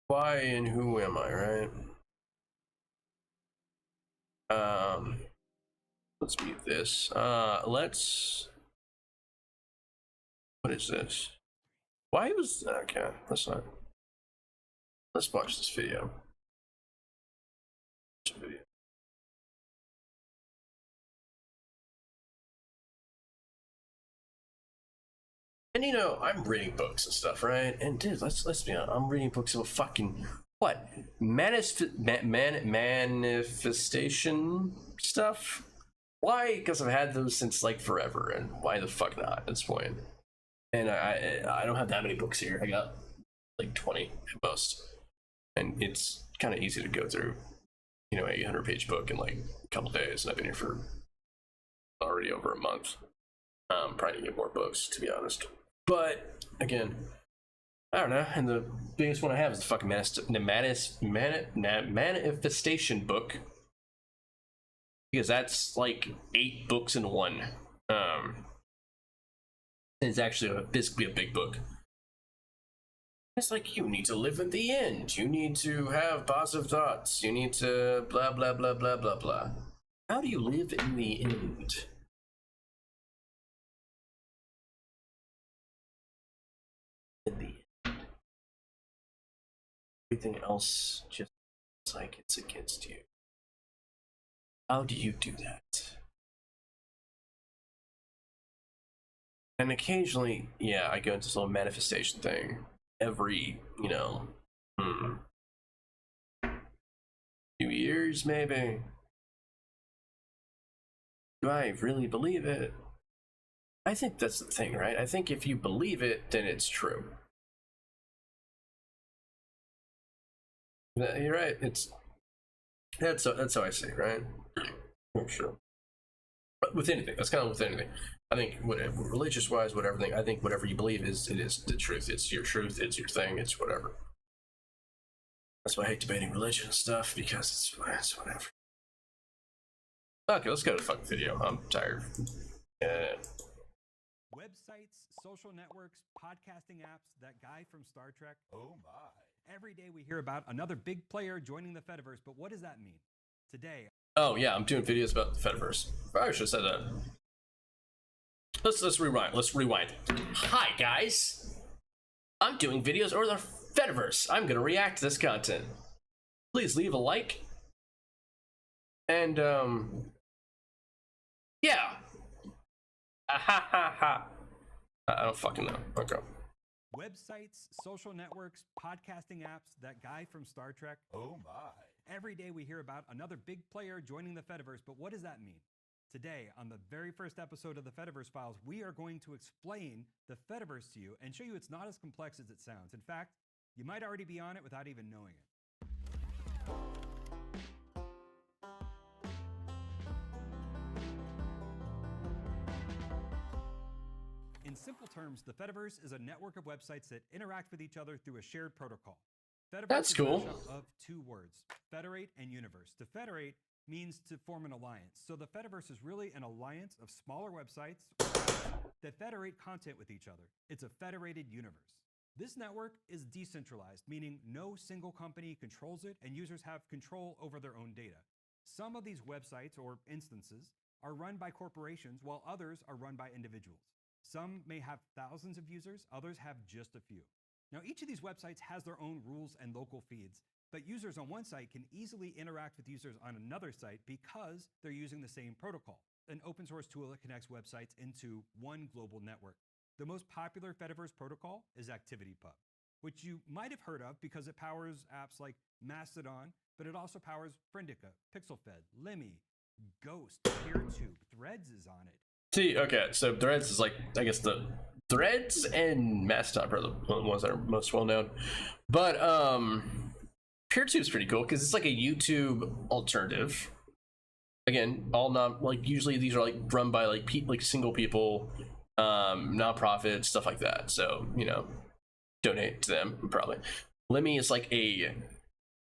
Why and who am I, right? Let's mute this. Let's. What is this? Why was okay? That's not. Let's watch this video. And I'm reading books and stuff, right? And dude, let's be honest. I'm reading books about fucking what manifestation stuff. Why? Because I've had those since like forever, and why the fuck not at this point? And I don't have that many books here. I got like 20 at most, and it's kind of easy to go through, 800-page book in like a couple days. And I've been here for already over a month. Probably to get more books, to be honest. But again, I don't know. And the biggest one I have is the fucking manifestation book, because that's like 8 books in one. It's actually basically a big book. It's like you need to live in the end. You need to have positive thoughts. You need to blah blah blah blah blah blah. How do you live in the end? In the end, everything else just like it's against you. How do you do that? And occasionally, yeah, I go into this little manifestation thing every, few years maybe. Do I really believe it? I think that's the thing, right? I think if you believe it, then it's true. You're right. That's how I see it, right? For sure. But with anything, that's kind of with anything. I think whatever, religious wise, whatever thing. I think whatever you believe is the truth. It's your truth. It's your thing. It's whatever. That's why I hate debating religion and stuff, because it's whatever. Okay, let's go to the fucking video. I'm tired. Yeah. Websites, social networks, podcasting apps, that guy from Star Trek. Oh my. Every day we hear about another big player joining the Fediverse, but what does that mean? Today. Oh yeah, I'm doing videos about the Fediverse. I should have said that. Let's rewind. Let's rewind. Hi guys. I'm doing videos over the Fediverse. I'm gonna react to this content. Please leave a like. And yeah. Ha ha ha. I don't fucking know. Okay. Websites, social networks, podcasting apps, that guy from Star Trek. Oh my. Every day we hear about another big player joining the Fediverse, but what does that mean? Today, on the very first episode of the Fediverse Files, we are going to explain the Fediverse to you and show you it's not as complex as it sounds. In fact, You might already be on it without even knowing it. In simple terms, the Fediverse is a network of websites that interact with each other through a shared protocol. Fediverse That's is cool. a mashup of two words, federate and universe. To federate means to form an alliance. So the Fediverse is really an alliance of smaller websites that federate content with each other. It's a federated universe. This network is decentralized, meaning no single company controls it and users have control over their own data. Some of these websites or instances are run by corporations while others are run by individuals. Some may have thousands of users, others have just a few. Now, each of these websites has their own rules and local feeds, but users on one site can easily interact with users on another site because they're using the same protocol, an open source tool that connects websites into one global network. The most popular Fediverse protocol is ActivityPub, which you might have heard of because it powers apps like Mastodon, but it also powers Friendica, PixelFed, Lemmy, Ghost, PeerTube, Threads is on it. See, okay, so Threads is like, I guess the Threads and Mastodon are the ones that are most well known. But PeerTube's pretty cool because it's like a YouTube alternative. Again, all not like usually these are like run by like single people, nonprofits, stuff like that. So, you know, donate to them probably. Lemmy is like I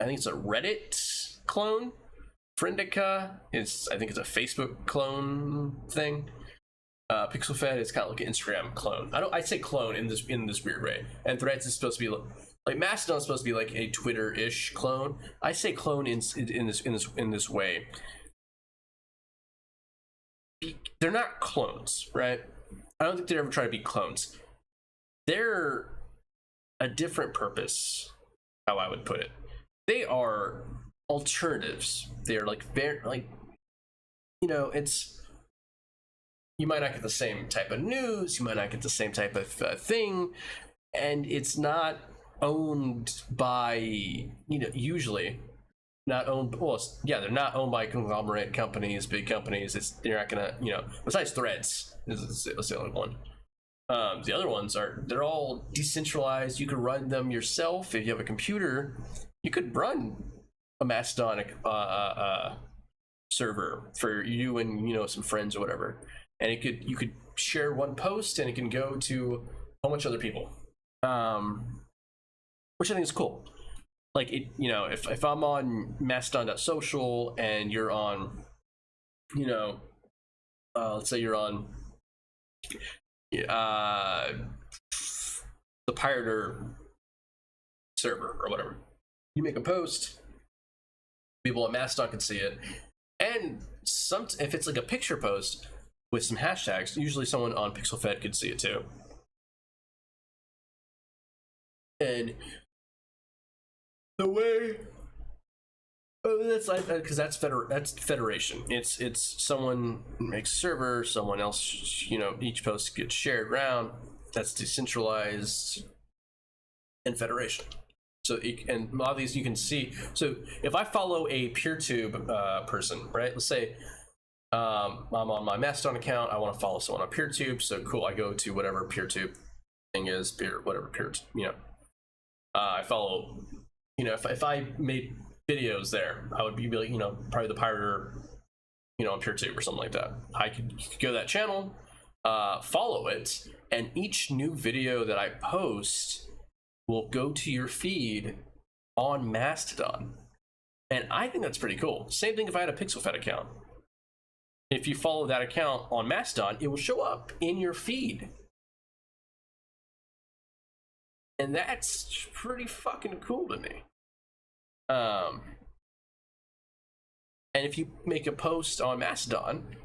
think it's a Reddit clone. Friendica is, I think it's a Facebook clone thing. PixelFed is kind of like an Instagram clone. I say clone in this weird way. And Threads is supposed to be like Mastodon is supposed to be like a Twitter-ish clone. I say clone in this way. They're not clones, right? I don't think they ever try to be clones. They're a different purpose, how I would put it. They are alternatives. They're like very like, you know, it's, you might not get the same type of news, you might not get the same type of thing, and it's not owned by, you know, usually not owned, well, yeah, they're not owned by conglomerate companies, big companies. They're not gonna, you know, besides Threads is the only one. The other ones they're all decentralized. You can run them yourself. If you have a computer, you could run a Mastodon server for you and, you know, some friends or whatever, and you could share one post and it can go to a whole bunch of other people, which I think is cool. Like, it, you know, if I'm on Mastodon.social and you're on, you know, let's say you're on the Pirater server or whatever, you make a post, people on Mastodon can see it, and if it's like a picture post with some hashtags, usually someone on PixelFed could see it too. And the way, that's because that's federation. It's someone makes a server, someone else, you know, each post gets shared around. That's decentralized and federation. So, and a lot of these you can see. So if I follow a PeerTube person, right? Let's say I'm on my Mastodon account. I want to follow someone on PeerTube. So cool. I go to whatever PeerTube thing is, you know. I follow. You know, if I made videos there, I would be like, you know, probably the Pirater, you know, on PeerTube or something like that. I could go to that channel, follow it, and each new video that I post will go to your feed on Mastodon. And I think that's pretty cool. Same thing if I had a PixelFed account. If you follow that account on Mastodon, it will show up in your feed. And that's pretty fucking cool to me. And if you make a post on Mastodon,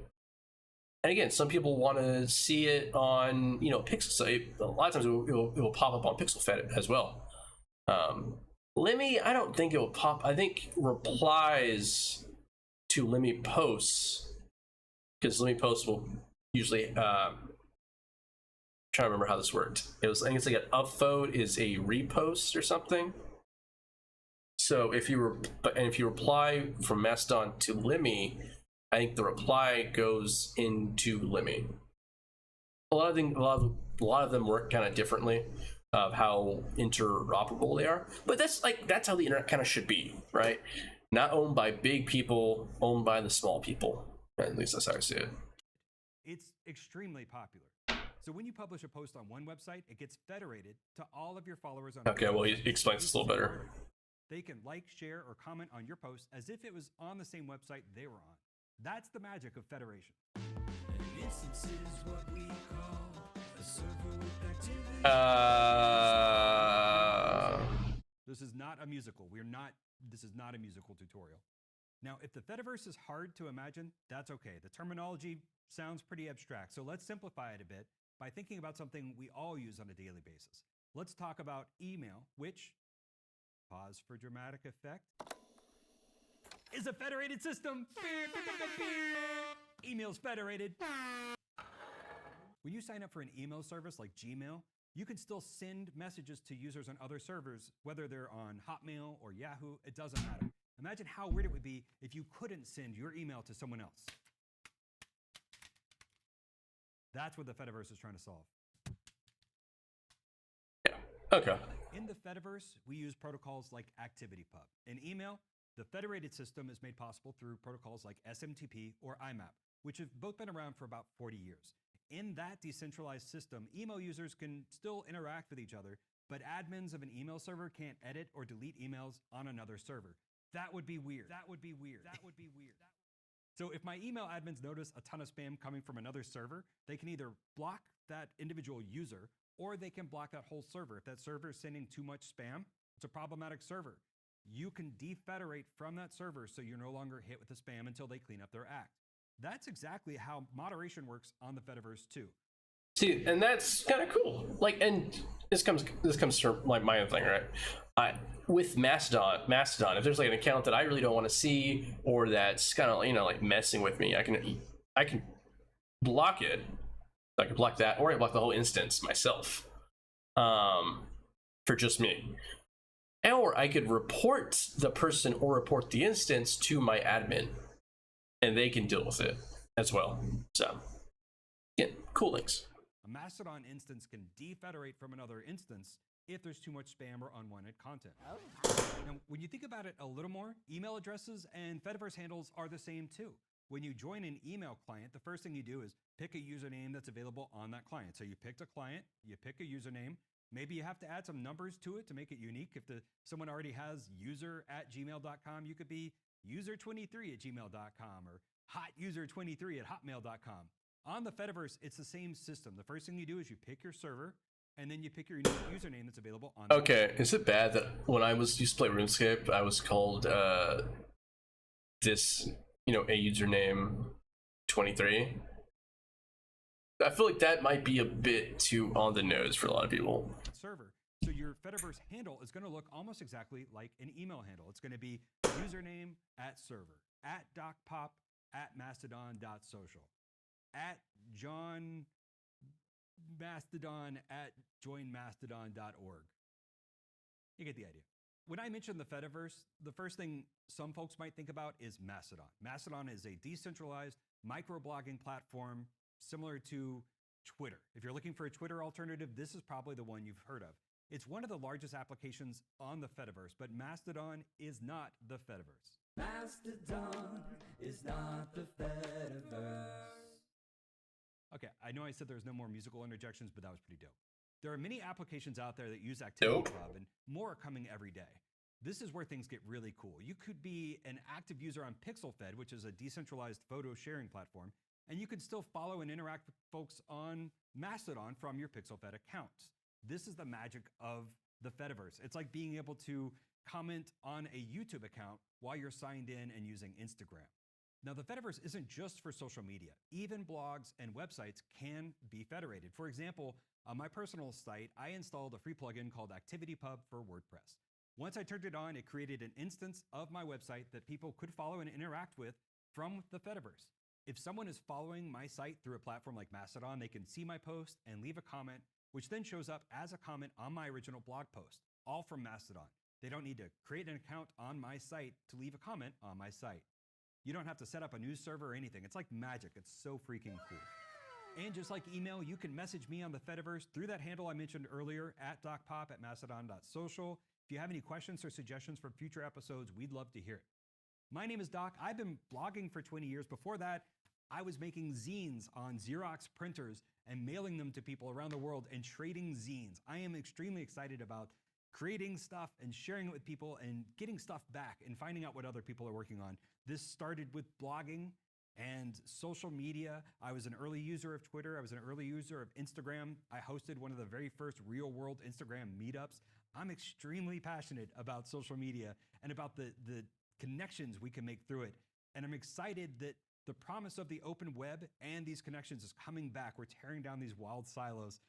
and again, some people want to see it on, you know, Pixel. A lot of times it will pop up on PixelFed as well. Lemmy, I don't think it will pop. I think replies to Lemmy posts, because Lemmy posts will usually trying to remember how this worked. I think it's like an upvote is a repost or something. So if you reply from Mastodon to Lemmy, I think the reply goes into Lemmy. A lot of them work kind of differently. of how interoperable they are. But that's how the internet kind of should be, right? Not owned by big people, owned by the small people. At least that's how I see it. It's extremely popular. So when you publish a post on one website, it gets federated to all of your followers on Okay, well, he explains this a little better. They can like, share, or comment on your post as if it was on the same website they were on. That's the magic of federation. This is not a musical. This is not a musical tutorial. Now, if the Fediverse is hard to imagine, that's okay. The terminology sounds pretty abstract, so let's simplify it a bit by thinking about something we all use on a daily basis. Let's talk about email, which, pause for dramatic effect, is a federated system. Email's federated. When you sign up for an email service like Gmail, you can still send messages to users on other servers, whether they're on Hotmail or Yahoo, it doesn't matter. Imagine how weird it would be if you couldn't send your email to someone else. That's what the Fediverse is trying to solve. Yeah, okay. In the Fediverse, we use protocols like ActivityPub. In email, the federated system is made possible through protocols like SMTP or IMAP, which have both been around for about 40 years. In that decentralized system, email users can still interact with each other, but admins of an email server can't edit or delete emails on another server. That would be weird. That would be weird. That would be weird. So if my email admins notice a ton of spam coming from another server, they can either block that individual user or they can block that whole server. If that server is sending too much spam, it's a problematic server. You can defederate from that server so you're no longer hit with the spam until they clean up their act. That's exactly how moderation works on the Fediverse too. See, and that's kind of cool. Like, and this comes from like my own thing, right? With Mastodon, if there's like an account that I really don't want to see, or that's kind of like messing with me, I can block it. I can block that, or I can block the whole instance myself, for just me. Or I could report the person or report the instance to my admin, and they can deal with it as well. So, yeah, cool links. A Mastodon instance can defederate from another instance if there's too much spam or unwanted content. Now, when you think about it a little more, email addresses and Fediverse handles are the same too. When you join an email client, the first thing you do is pick a username that's available on that client. So you picked a client, you pick a username. Maybe you have to add some numbers to it to make it unique. If someone already has user@gmail.com, you could be user23@gmail.com or hotuser23@hotmail.com. On the Fediverse, it's the same system. The first thing you do is you pick your server, and then you pick your username that's available on. Okay, is it bad that when I used to play RuneScape, I was called a username 23? I feel like that might be a bit too on the nose for a lot of people. Server. So your Fediverse handle is going to look almost exactly like an email handle. It's going to be username @server, @docpop, @mastodon.social, @John Mastodon, @joinmastodon.org. You get the idea. When I mention the Fediverse, the first thing some folks might think about is Mastodon. Mastodon is a decentralized microblogging platform similar to Twitter. If you're looking for a Twitter alternative, this is probably the one you've heard of. It's one of the largest applications on the Fediverse, but Mastodon is not the Fediverse. Mastodon is not the Fediverse. Okay, I know I said there's no more musical interjections, but that was pretty dope. There are many applications out there that use ActivityPub, and more are coming every day. This is where things get really cool. You could be an active user on PixelFed, which is a decentralized photo sharing platform, and you can still follow and interact with folks on Mastodon from your PixelFed accounts. This is the magic of the Fediverse. It's like being able to comment on a YouTube account while you're signed in and using Instagram. Now, the Fediverse isn't just for social media. Even blogs and websites can be federated. For example, on my personal site, I installed a free plugin called ActivityPub for WordPress. Once I turned it on, it created an instance of my website that people could follow and interact with from the Fediverse. If someone is following my site through a platform like Mastodon, they can see my post and leave a comment, which then shows up as a comment on my original blog post, all from Mastodon. They don't need to create an account on my site to leave a comment on my site. You don't have to set up a news server or anything. It's like magic. It's so freaking cool. And just like email, you can message me on the Fediverse through that handle I mentioned earlier at DocPop@Mastodon.social. If you have any questions or suggestions for future episodes, we'd love to hear it. My name is Doc. I've been blogging for 20 years. Before that, I was making zines on Xerox printers and mailing them to people around the world and trading zines. I am extremely excited about creating stuff and sharing it with people and getting stuff back and finding out what other people are working on. This started with blogging and social media. I was an early user of Twitter. I was an early user of Instagram. I hosted one of the very first real world Instagram meetups. I'm extremely passionate about social media and about the connections we can make through it. And I'm excited that the promise of the open web and these connections is coming back. We're tearing down these wild silos.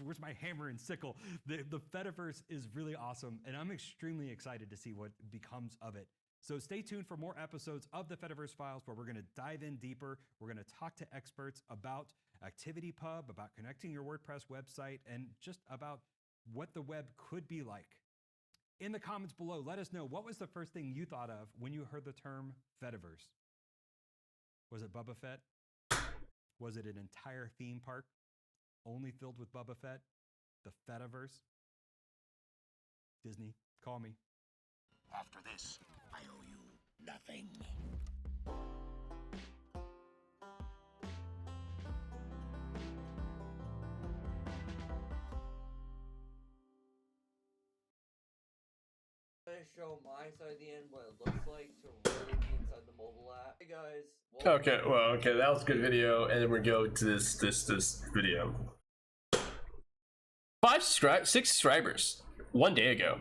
Where's my hammer and sickle? The Fediverse is really awesome, and I'm extremely excited to see what becomes of it. So stay tuned for more episodes of the Fediverse Files, where we're going to dive in deeper. We're going to talk to experts about ActivityPub, about connecting your WordPress website, and just about what the web could be like. In the comments below, let us know, what was the first thing you thought of when you heard the term Fediverse? Was it Boba Fett? Was it an entire theme park only filled with Boba Fett? The Fediverse? Disney, call me. After this, I owe you nothing. I'm gonna show my side of the end, what it looks like to really be inside the mobile app. Hey guys. Okay, well, okay, that was a good video, and then we're going to this video. 6 subscribers 1 day ago.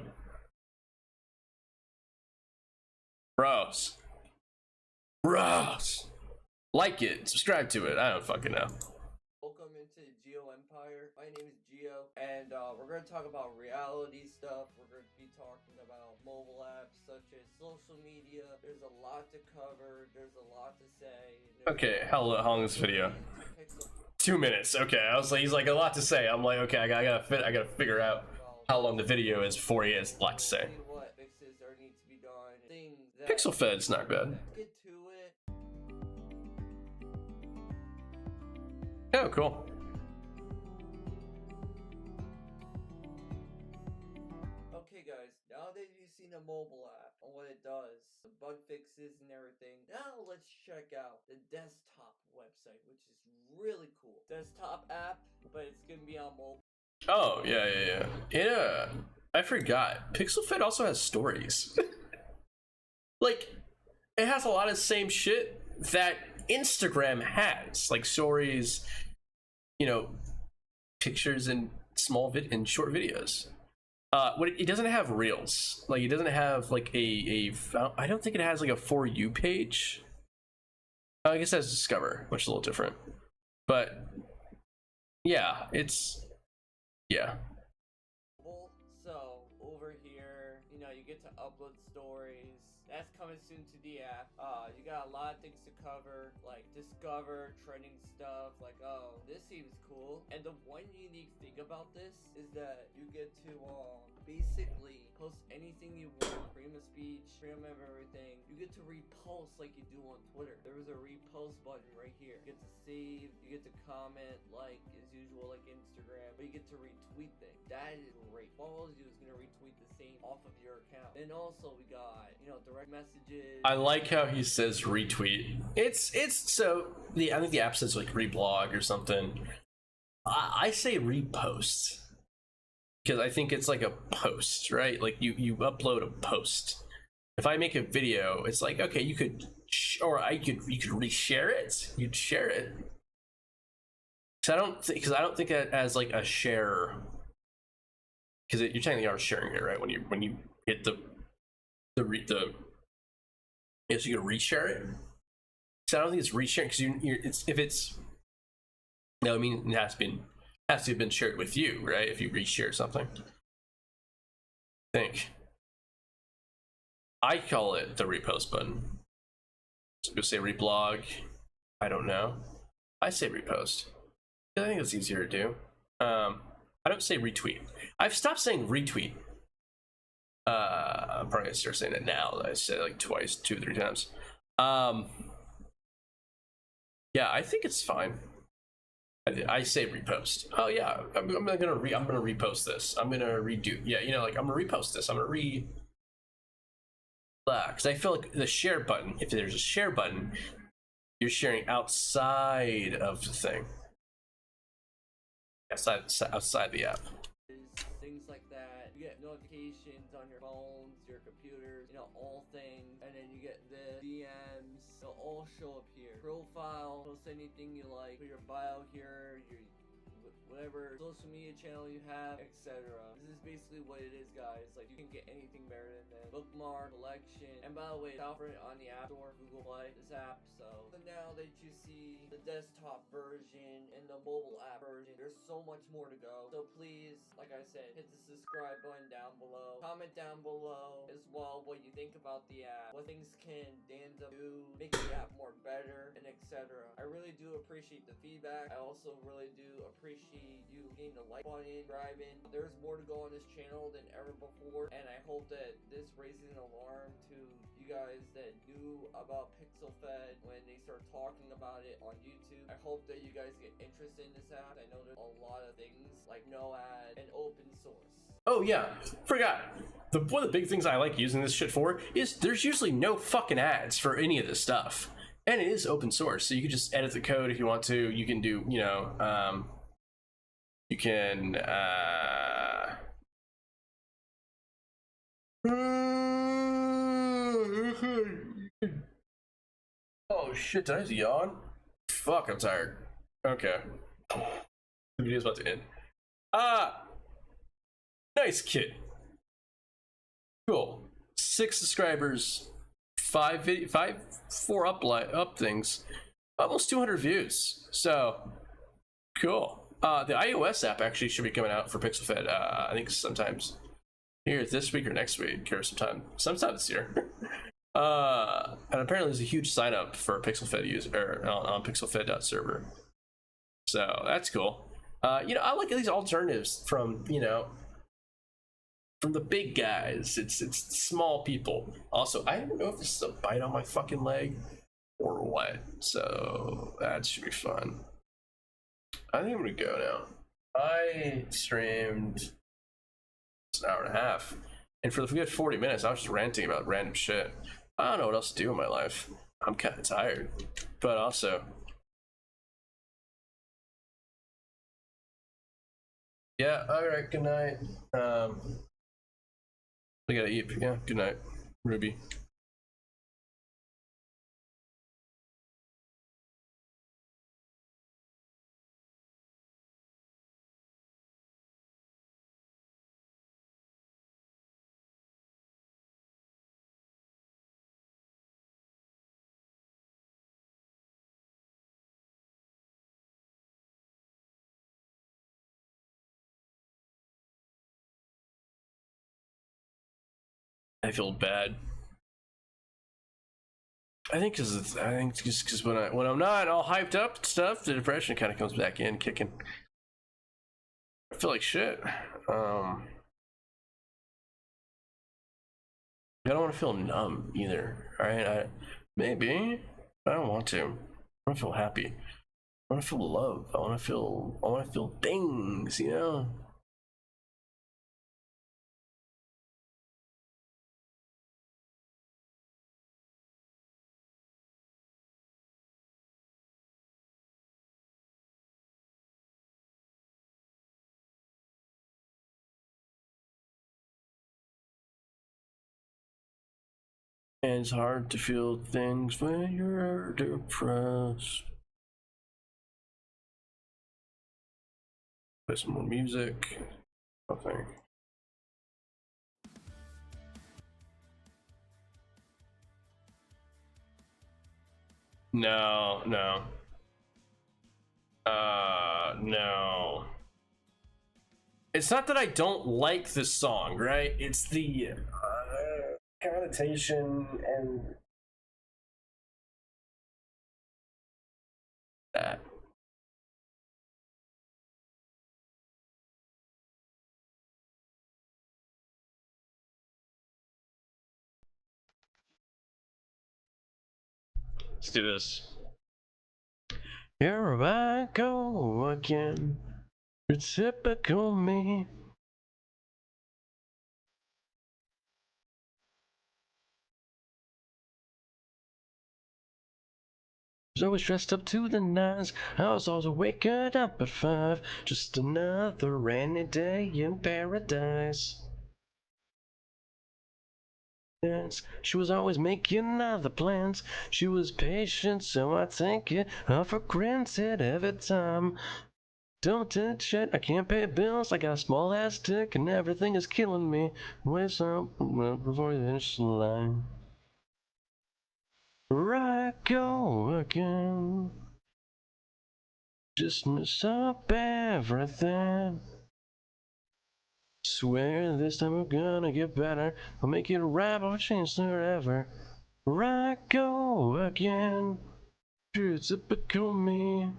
Bros. Like it, subscribe to it. I don't fucking know. Welcome into Geo Empire. My name is Geo, and we're gonna talk about reality stuff. We're gonna be talking about mobile apps such as social media. There's a lot to cover. There's a lot to say. Okay, how long is this video? 2 minutes. Okay, I was like, he's like a lot to say. I'm like, okay, I gotta figure out how long the video is before he has a lot to say. What fixes there need to be done? Things that Pixel Fed's not bad. get to it. Oh, cool. Okay guys, now that you've seen the mobile app and what it does, the bug fixes and everything, now let's check out the desktop website, which is really cool. Desktop app, but it's gonna be on mobile. Oh, yeah. I forgot. Pixel Fed also has stories. Like, it has a lot of the same shit that Instagram has, like stories, you know, pictures and short videos. What it doesn't have reels. Like, it doesn't have like I don't think it has like a For You page. I guess it has Discover, which is a little different. But yeah, yeah. So over here, you know, you get to upload stories. That's coming soon to the app. You got a lot of things to cover, like Discover, trending stuff, like, oh, this seems cool. And the one unique thing about this is that you get to basically post anything you want, freedom of speech, freedom of everything. You get to repost like you do on Twitter. There is a repost button right here. You get to save, you get to comment, like as usual, like Instagram, but you get to retweet things. That is great. All you do is gonna retweet the same off of your account. And also we got, you know, direct messages. I like how he says retweet. It's so I think the app says like reblog or something. I say repost because I think it's like a post, right? Like you upload a post. If I make a video, it's like, okay, you could you could reshare it. You'd share it. Because I don't think that as like a share. Because you're technically are sharing it, right? When you hit yes, you can reshare it. So I don't think it's resharing because no, I mean it has to have been shared with you, right? If you reshare something, I call it the repost button. So go say reblog. I don't know. I say repost. I think it's easier to do. I don't say retweet. I've stopped saying retweet. I'm probably gonna start saying it now. I said it like twice, 2 or 3 times. Yeah, I think it's fine. I say repost. Oh yeah, I'm gonna repost this. I'm gonna redo. Yeah, you know, like I'm gonna repost this. I'm gonna because I feel like the share button. If there's a share button, you're sharing outside of the thing, outside the app. Things like that. You get notifications on your phones, your computers, you know, all things, and then you get the DMs. They'll all show up here. Profile, post anything you like. Put your bio here, your whatever social media channel you have, etc. This is basically what it is, guys. Like, you can get anything better than this. Bookmark, collection, and by the way, it's offered on the App Store, Google Play, this app. So now that you see the desktop version and the mobile app version, there's so much more to go. So please, like I said, hit the subscribe button down below. Comment down below as well what you think about the app, what things can Danza do, make the app more better, and etc. I really do appreciate the feedback. I also really do appreciate you hitting the like button, subscribing. There's more to go on this channel than ever before, and I hope that this raises an alarm to you guys that knew about PixelFed when they start talking about it on YouTube. I hope that you guys get interested in this app. I know there's a lot of things like no ad and open source. Oh yeah, forgot. One of the big things I like using this shit for is there's usually no fucking ads for any of this stuff. And it is open source, so you can just edit the code if you want to. You can do, you know, you can, oh shit, did I just yawn? Fuck, I'm tired. Okay. The video's about to end. Nice kid. Cool. 6 subscribers, 4 up things, almost 200 views. So cool. The iOS app actually should be coming out for PixelFed. I think sometimes here this week or next week or sometime this year. And apparently there's a huge sign up for PixelFed user on pixelfed.server. So that's cool. You know, I like these alternatives from, you know, from the big guys. It's small people. Also, I don't know if this is a bite on my fucking leg or what. So that should be fun. I think I'm gonna go now. I streamed an hour and a half, and for the good 40 minutes, I was just ranting about random shit. I don't know what else to do in my life. I'm kind of tired, but also, yeah. All right. Good night. I gotta eat. Yeah. Good night, Ruby. I feel bad. I think because when I'm not all hyped up and stuff, the depression kind of comes back in, kicking. I feel like shit. I don't want to feel numb either. All right, maybe I don't want to. I want to feel happy. I want to feel love. I want to feel things. You know. And it's hard to feel things when you're depressed. Play some more music. I think. No. No. It's not that I don't like this song, right? It's the connotation and that. Let's do this. Here I go again. It's typical me. Was always dressed up to the nines. I was always waking up at 5. Just another rainy day in paradise. She was always making other plans. She was patient, so I take it all for granted every time. Don't touch it, I can't pay bills. I got a small ass dick, and everything is killing me. Wait up before the finish line. Right go again. Just mess up everything. Swear this time we're gonna get better. I'll make it right, I'll change forever. Right go again. True typical me.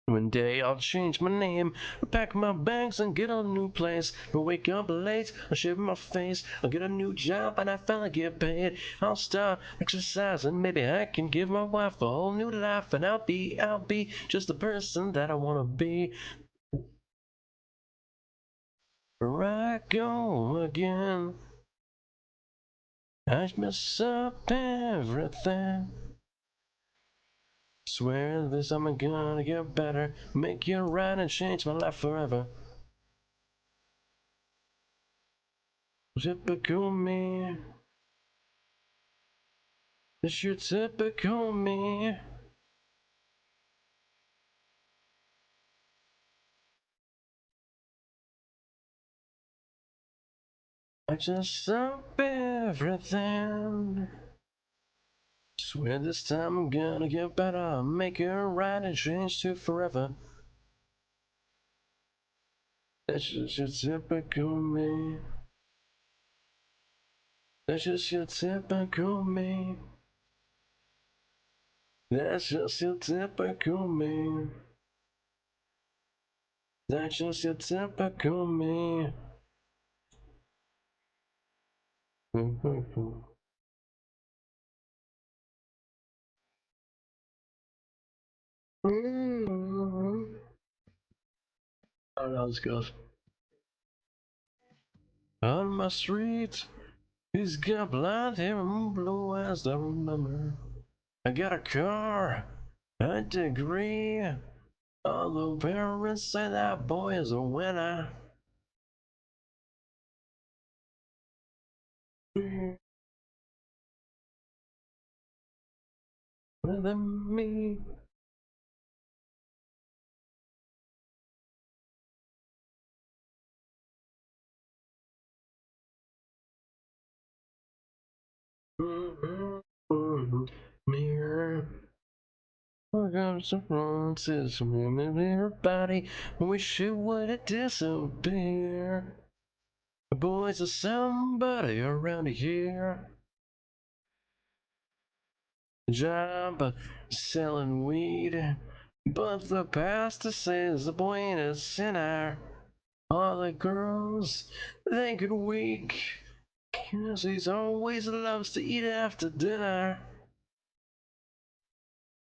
One day I'll change my name, pack my bags and get a new place. I'll wake up late, I'll shave my face, I'll get a new job and I finally get paid. I'll start exercising, maybe I can give my wife a whole new life, and I'll be just the person that I wanna be. Here I go again. I mess up everything. Swear this time I'm gonna get better, make it right and change my life forever. Typical me. It's your typical me. I just stop everything. Swear this time I'm gonna get better, make it right and change to forever. That's just your typical me. That's just your typical me. That's just your typical me. That's just your typical me. I don't know how this goes. On my street, he's got blonde hair and blue eyes, I remember. I got a car, a degree. All the parents say that boy is a winner. Better than me. Mirror. I got some promises from everybody. Wish it would disappear. The boys are somebody around here. Job selling weed, but the pastor says the boy ain't a sinner. All the girls think it weak, 'cause he always loves to eat after dinner.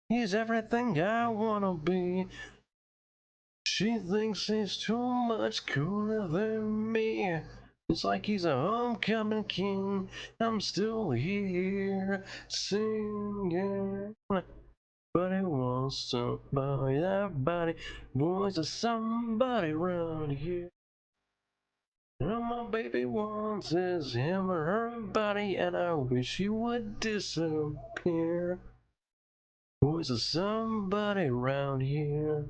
He's everything I wanna be. She thinks he's too much cooler than me. It's like he's a homecoming king. I'm still here singing. But he wants somebody, that body. Boys are somebody around here. All my baby wants is him or her body, and I wish he would disappear. Boys are somebody around here.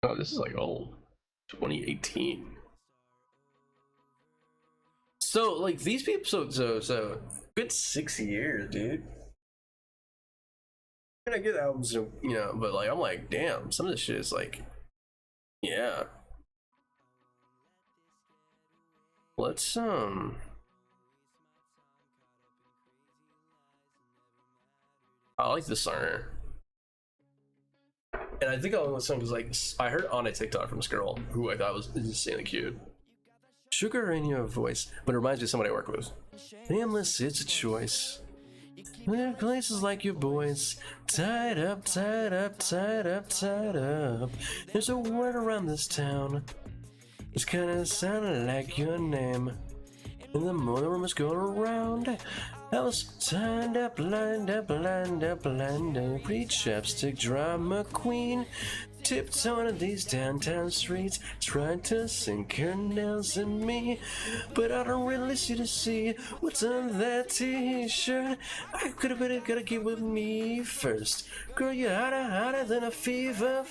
Oh, this is like old. 2018. So like these people, so good 6 years, dude. And I get albums, but like I'm like, damn, some of this shit is like, yeah. let's I like this song here. And I think I like this song because like I heard on a TikTok from this girl who I thought was insanely cute. Sugar in your voice, but it reminds me of somebody I work with. Nameless, it's a choice. There are places like your boys, tied up, tied up, tied up, tied up. There's a word around this town. It's kinda sounding like your name. And the more the rumors go around, I was tied up, lined up, lined up, lined up. Pretty chapstick drama queen, tiptoeing on these downtown streets, trying to sink her nails in me. But I don't really see what's on that t-shirt. I could've been gotta get with me first. Girl, you're hotter than a fever.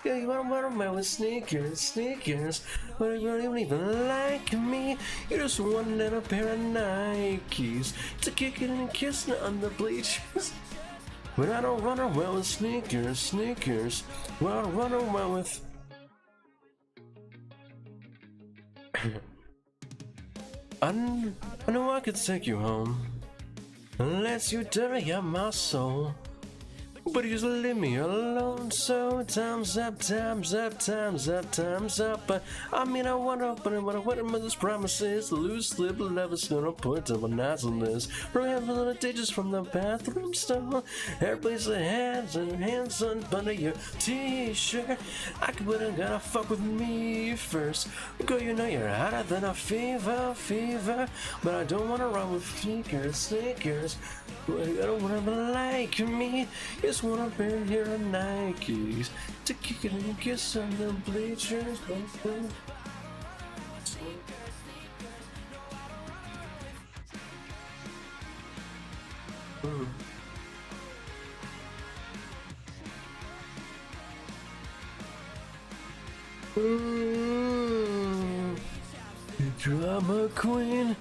Yeah, you wanna run around with sneakers. But you don't even like me. You're just one little pair of Nikes to kick it and kiss on the bleachers. But I don't run around with sneakers. Well, I run around with. I know I could take you home, unless you dirty up my soul. But you just leave me alone, so time's up. But I mean, I wanna open what I want with this promises. Loose slip lovers gonna put double knots on this. Remember the ditches from the bathroom stall. Everybody's hands under your t-shirt. I could put gotta fuck with me first. Girl, you know you're hotter than a fever. But I don't wanna run with sneakers. I don't wanna be like me. Just wanna be here of Nikes to kick it and kiss on the bleachers. Drama queen,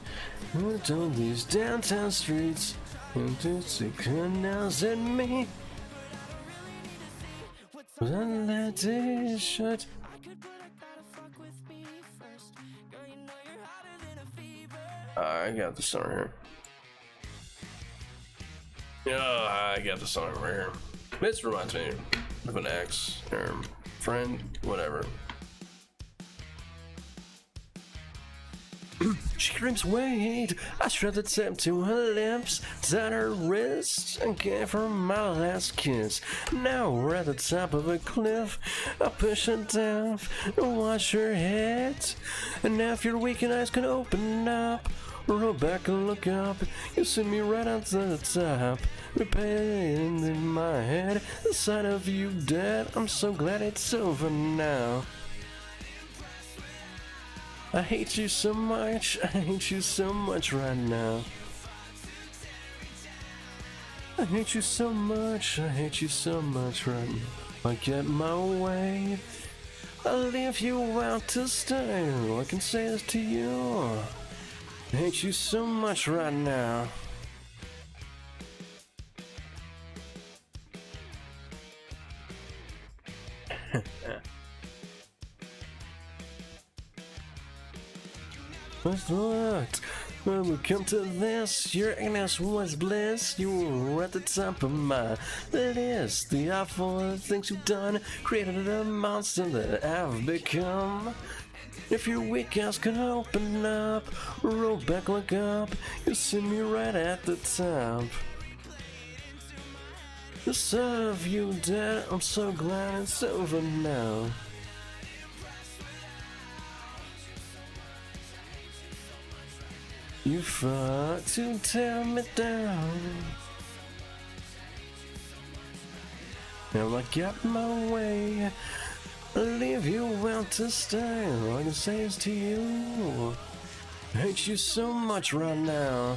went on these downtown streets. And to stick her nails in me. Was on that t-shirt. I got the song here. Yeah, I got the song right here. This reminds me of an ex or friend, whatever. She screams, wait, I shred the tip to her lips, tied her wrists, and gave her my last kiss. Now we're at the top of a cliff, I push her down and watch her head. And now if your weakened eyes can open up, roll back and look up, you see me right out to the top. Pain in my head, the sight of you dead, I'm so glad it's over now. I hate you so much right now. I hate you so much right now. I get my way, I'll leave you out to stay. I can say this to you. I hate you so much right now. What? When we come to this, your ignorance was bliss. You were at the top of my list. The awful things you've done created a monster that I've become. If your weak eyes can open up, roll back, look up, you'll see me right at the top. The sight of you dead, I'm so glad it's over now. You fought to tear me down. Now I got my way. I'll leave you out to stay. All I can say is to you, I hate you so much right now.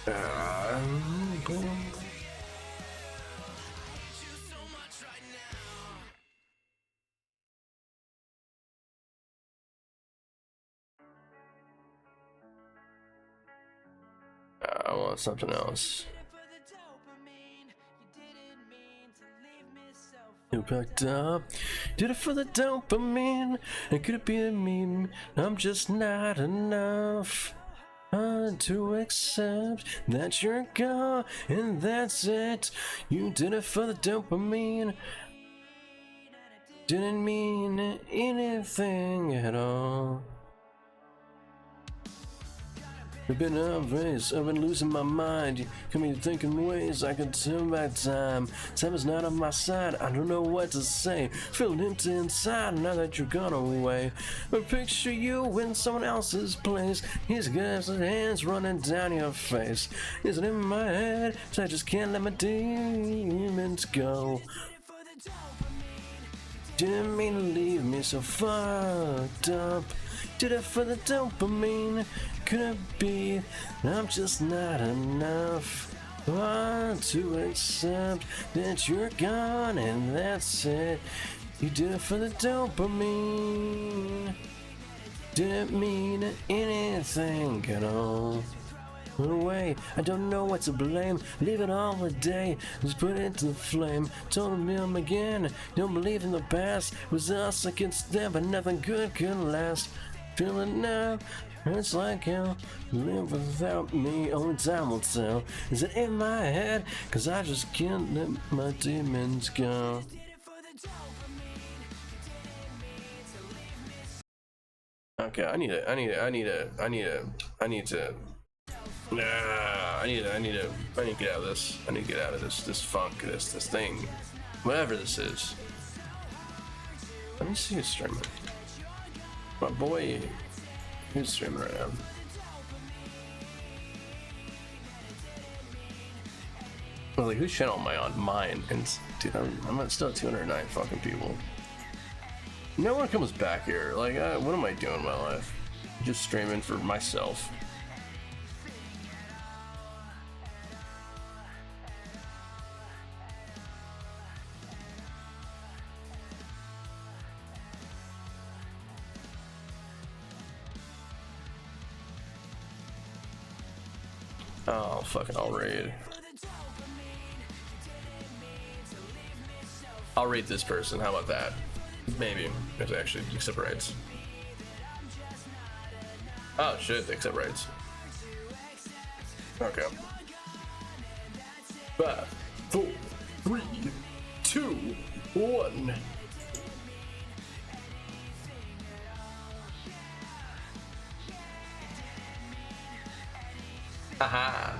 I want something else. You picked up, did it for the dopamine. And could it be a meme? I'm just not enough to accept that you're gone, and that's it. You did it for the dopamine. Didn't mean anything at all. I've been obvious, I've been losing my mind. You got me thinking ways I could turn back time. Time is not on my side, I don't know what to say. Feeling empty inside now that you're gone away. I picture you in someone else's place. He's got his hands running down your face. Is it in my head? So I just can't let my demons go. Didn't mean to leave me so fucked up. Did it for the dopamine. Could it be I'm just not enough to accept that you're gone, and that's it. You did it for the dopamine. Didn't mean anything at all. Put away, I don't know what to blame. Leave it all a day, just put it to the flame. Told him again, don't believe in the past. It was us against them, but nothing good could last. Feeling now, hurts like hell. Live without me, only time will tell. Is it in my head? Cause I just can't let my demons go. Okay, I need to get out of this. I need to get out of this funk, this thing. Whatever this is. Let me see who's streaming. My boy, who's streaming right now? Well, like, whose channel am I on? Mine. And dude, I'm at still 209 fucking people. No one comes back here. Like, what am I doing in my life? Just streaming for myself. Oh, fucking, I'll raid. I'll raid this person. How about that? Maybe. If they actually accept raids. Oh shit, they accept raids. Okay. 5, 4, 3, 2, 1. Haha.